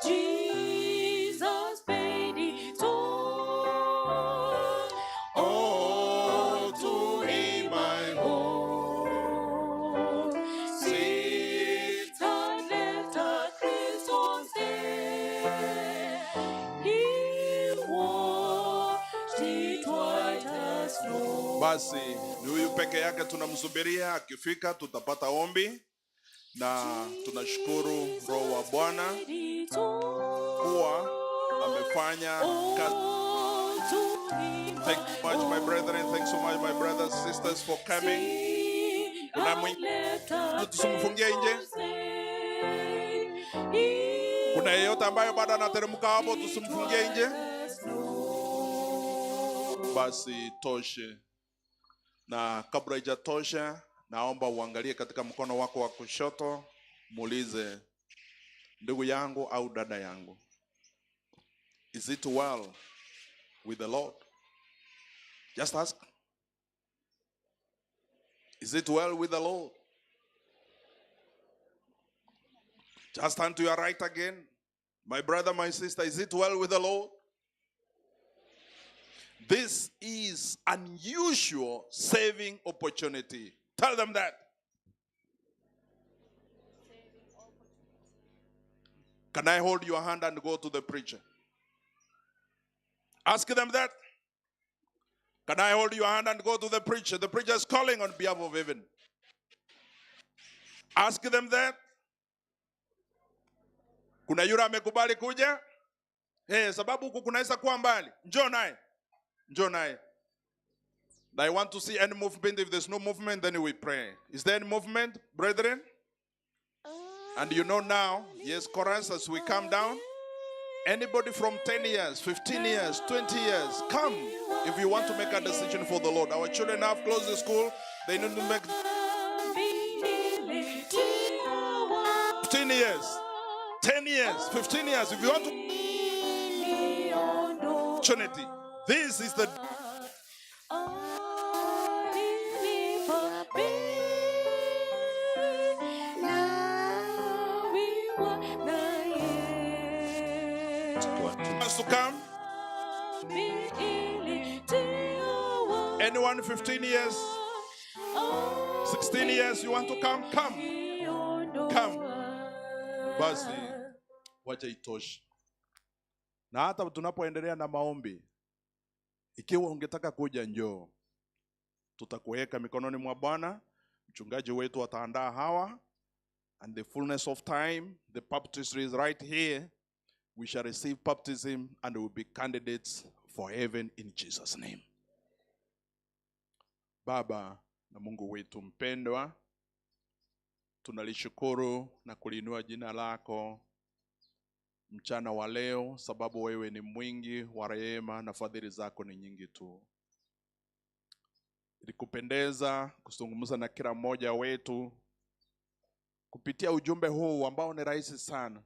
Jesus paid it all. Basi ni huyu peke yake tunamsubiria, akifika tutapata ombi, na tunashukuru Roho wa Bwana kuwa amefanya kazi. Thank you so much my brethren, thanks so much my brothers and sisters for coming. Tusimfungie nje. Kuna yeyote ambaye bado anateremka hapo, tusimfungie nje. Basi toshe. Na kabla haijatosha, naomba uangalie katika mkono wako wa kushoto, muulize ndugu yangu au dada yangu, is it well with the Lord? Just ask. Is it well with the Lord? Just turn to your right again. My brother, my sister, is it well with the Lord? This is unusual saving opportunity. Tell them that. Can I hold your hand and go to the preacher? Ask them that. Can I hold your hand and go to the preacher? The preacher is calling on behalf of heaven. Ask them that. Kuna yule amekubali kuja? Sababu huku kunaweza kuwa mbali. Njoo naye. Njoo naye. I want to see any movement. If there's no movement, then we pray. Is there any movement, brethren? And you know now, yes, chorus, as we come down, anybody from 10 years, 15 years, 20 years, come if you want to make a decision for the Lord. Our children have closed the school. They need to make 15 years, 10 years, 15 years. If you want to opportunity, this is the to come. Anyone 15 years, 16 years, you want to come? Come. Come. Basi, wacha itoshe. Na hata tunapoendelea na maombi, ikiwa ungetaka kuja njoo. Tutakuweka mikononi mwa Bwana. Mchungaji wetu ataandaa hawa. And the fullness of time, the baptistry is right here. We shall receive baptism and we will be candidates for heaven in Jesus' name. Baba na Mungu wetu mpendwa, tunalishukuru na kuliinua jina lako mchana wa leo, sababu wewe ni mwingi wa rehema na fadhili zako ni nyingi tu. Ilikupendeza kuzungumza na kila mmoja wetu kupitia ujumbe huu ambao ni rahisi sana.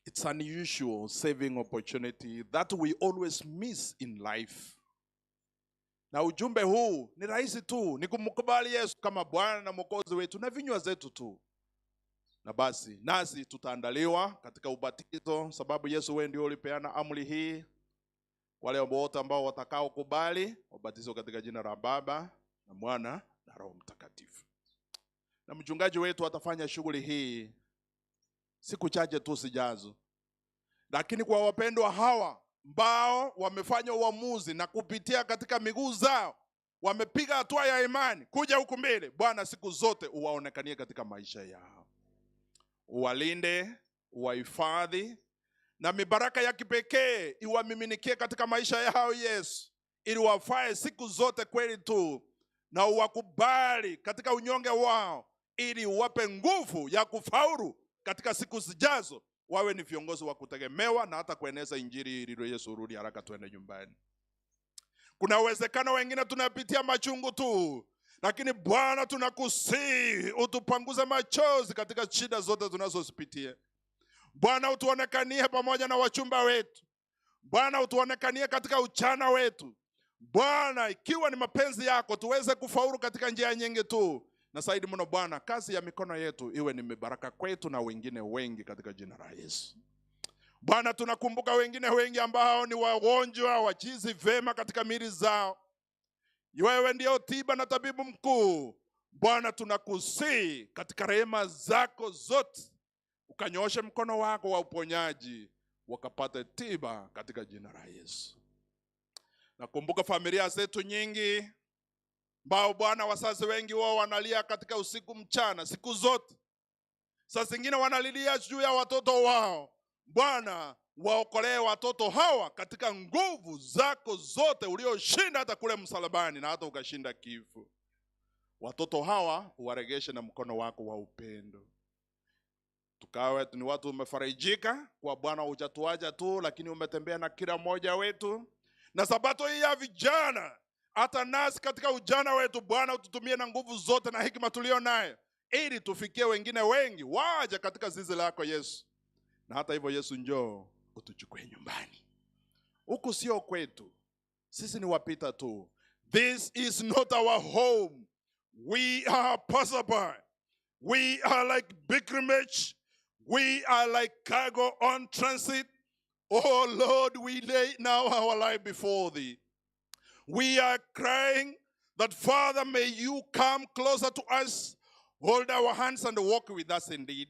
It's an unusual saving opportunity that we always miss in life. Na ujumbe huu ni rahisi tu, ni kumkubali Yesu kama Bwana na Mwokozi wetu na vinywa zetu tu. Na basi nasi tutaandaliwa katika ubatizo, sababu Yesu wewe ndio ulipeana amri hii. Wale wote ambao watakao kubali ubatizo katika jina la Baba na Mwana na Roho Mtakatifu. Na mchungaji wetu atafanya shughuli hii siku chache tu sijazo. Lakini kwa wapendwa hawa ambao wamefanya uamuzi na kupitia katika miguu zao, wamepiga hatua ya imani kuja huku mbele, Bwana siku zote uwaonekanie katika maisha yao. Uwalinde, uwahifadhi, na mibaraka ya kipekee iwamiminikie katika maisha yao Yesu, ili wafae siku zote kweli tu, na uwakubali katika unyonge wao, ili uwape nguvu ya kufaulu katika siku zijazo, wawe ni viongozi wa kutegemewa na hata kueneza injili ili Yesu rudi haraka tuende nyumbani. Kuna uwezekano wengine tunapitia machungu tu, lakini Bwana tunakusihi utupanguze machozi katika shida zote tunazozipitia. Bwana utuonekanie pamoja na wachumba wetu. Bwana utuonekanie katika uchana wetu. Bwana, ikiwa ni mapenzi yako tuweze kufaulu katika njia nyingi tu. Na zaidi mno Bwana, kazi ya mikono yetu iwe ni mibaraka kwetu na wengine wengi katika jina la Yesu. Bwana, tunakumbuka wengine wengi ambao ni wagonjwa, wajizi vema katika miili zao. Wewe ndio tiba na tabibu mkuu. Bwana, tunakusihi katika rehema zako zote ukanyooshe mkono wako wa uponyaji wakapate tiba katika jina la Yesu. Nakumbuka familia zetu nyingi ambao Bwana, wazazi wengi wao wanalia katika usiku mchana siku zote. Saa zingine wanalilia juu ya watoto wao. Bwana, waokolee watoto hawa katika nguvu zako zote ulioshinda hata kule msalabani na hata ukashinda kifo. Watoto hawa uwaregeshe na mkono wako wa upendo. Tukawe ni watu umefarijika kwa Bwana, hujatuacha tu, lakini umetembea na kila mmoja wetu. Na sabato hii ya vijana, hata nasi katika ujana wetu Bwana, ututumie na nguvu zote na hekima tulio nayo, ili tufikie wengine wengi waje katika zizi lako Yesu. Na hata hivyo Yesu, njoo utuchukue nyumbani. Huku sio kwetu, sisi ni wapita tu. This is not our home. We are passerby. We are like pilgrimage. We are like cargo on transit. Oh Lord, we lay now our life before thee. We are crying that, Father, may you come closer to us, hold our hands and walk with us indeed.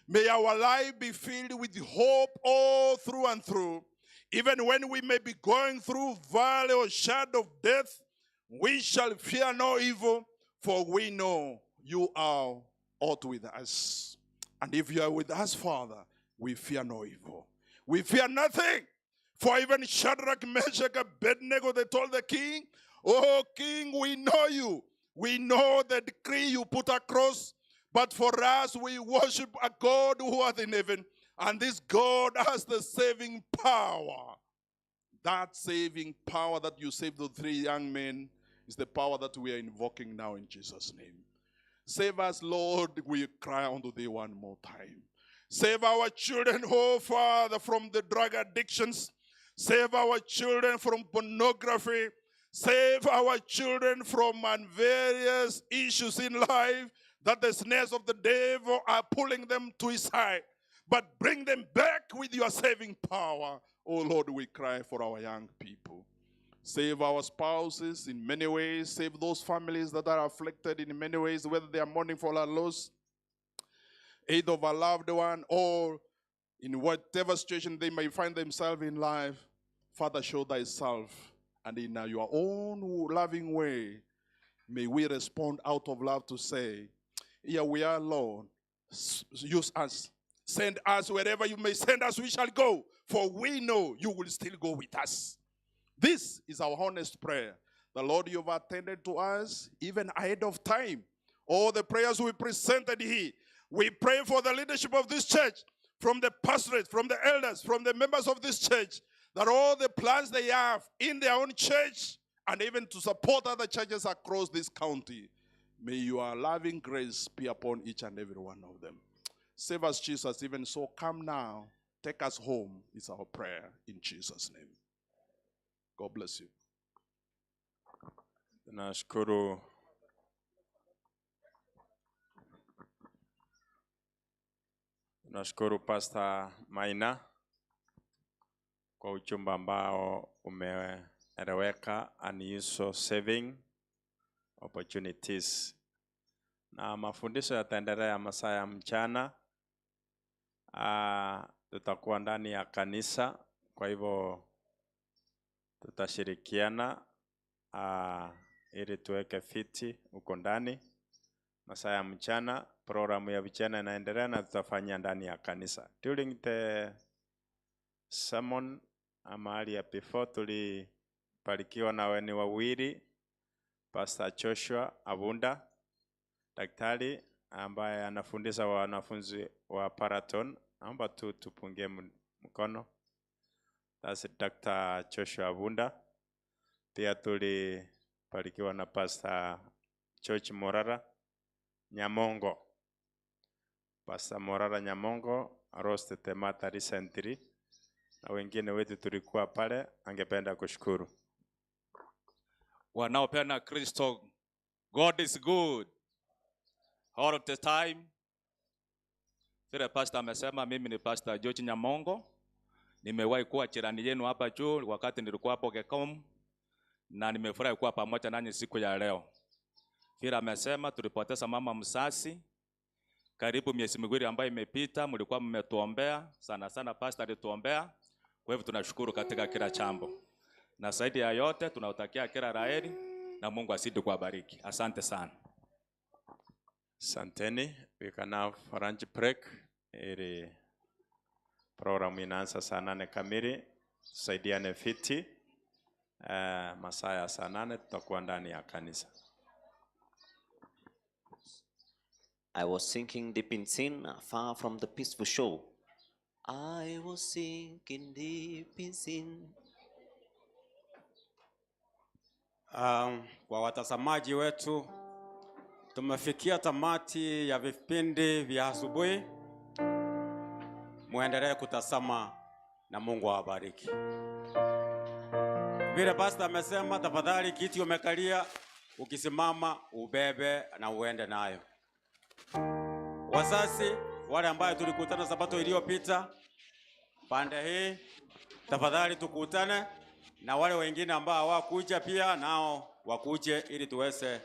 May our life be filled with hope all through and through. Even when we may be going through valley or shadow of death, we shall fear no evil, for we know you are out with us. And if you are with us, Father, we fear no evil. We fear nothing. For even Shadrach, Meshach, and Abednego, they told the king, oh king, we know you. We know the decree you put across. But for us, we worship a God who art in heaven. And this God has the saving power. That saving power that you saved the 3 young men is the power that we are invoking now in Jesus' name. Save us, Lord, we cry unto thee one more time. Save our children, oh Father, from the drug addictions. Save our children from pornography. Save our children from various issues in life that the snares of the devil are pulling them to his side. But bring them back with your saving power. Oh Lord, we cry for our young people. Save our spouses in many ways. Save those families that are afflicted in many ways, whether they are mourning for a loss, either of a loved one, or in whatever situation they may find themselves in life. Father, show thyself, and in your own loving way, may we respond out of love to say, here we are, Lord. Use us. Send us wherever you may send us, we shall go. For we know you will still go with us. This is our honest prayer. The Lord, you have attended to us even ahead of time. All the prayers we presented here. We pray for the leadership of this church, from the pastorate, from the elders, from the members of this church, that all the plans they have in their own church and even to support other churches across this county, may your loving grace be upon each and every one of them. Save us, Jesus, even so. Come now. Take us home is our prayer in Jesus' name. God bless you. Nashukuru Pastor Maina kwa uchumba ambao umeeleweka, unusual saving opportunities. Na mafundisho yataendelea masaa ya mchana. Tutakuwa ndani ya kanisa, kwa hivyo tutashirikiana ili tuweke fiti huko ndani. Masaa ya mchana, programu ya vijana inaendelea na tutafanya ndani ya kanisa. During the sermon, mahali ya before, tulibarikiwa na wani wawili, Pastor Joshua Abunda, daktari ambaye anafundisha wanafunzi wa Paraton. Naomba tu tupungie mkono. That's Dr. Joshua Abunda. Pia tulibarikiwa na Pastor George Morara Nyamongo. Pastor Morara Nyamongo arosted the matter recently. Na wengine wetu tulikuwa pale, angependa kushukuru. Wanaopenda Kristo, God is good all of the time. Vile pastor amesema, mimi ni Pastor George Nyamongo. Nimewahi kuwa jirani yenu hapa juu wakati nilikuwa hapo Gekom, na nimefurahi kuwa pamoja nanyi siku ya leo. Vile amesema, tulipoteza mama msasi karibu miezi miwili ambayo imepita. Mlikuwa mmetuombea sana sana, pastor alituombea. Kwa hivyo tunashukuru katika kila jambo. na zaidi ya yote tunautakia kila laheri na Mungu asidi kuwabariki. Asante sana. Santeni, we can have lunch break. Ili program inaanza saa 8 kamili. Tusaidiane fiti. Masaa ya saa 8 tutakuwa ndani ya kanisa. I was sinking deep in sin, far from the peaceful shore. I was sinking deep in sin. Kwa watazamaji wetu, tumefikia tamati ya vipindi vya asubuhi. Muendelee kutazama na Mungu awabariki. Vile pastor amesema, tafadhali kiti umekalia, ukisimama ubebe na uende nayo. Wazazi wale ambao tulikutana Sabato iliyopita pande hii, tafadhali tukutane, na wale wengine ambao hawakuja pia nao wakuje ili tuweze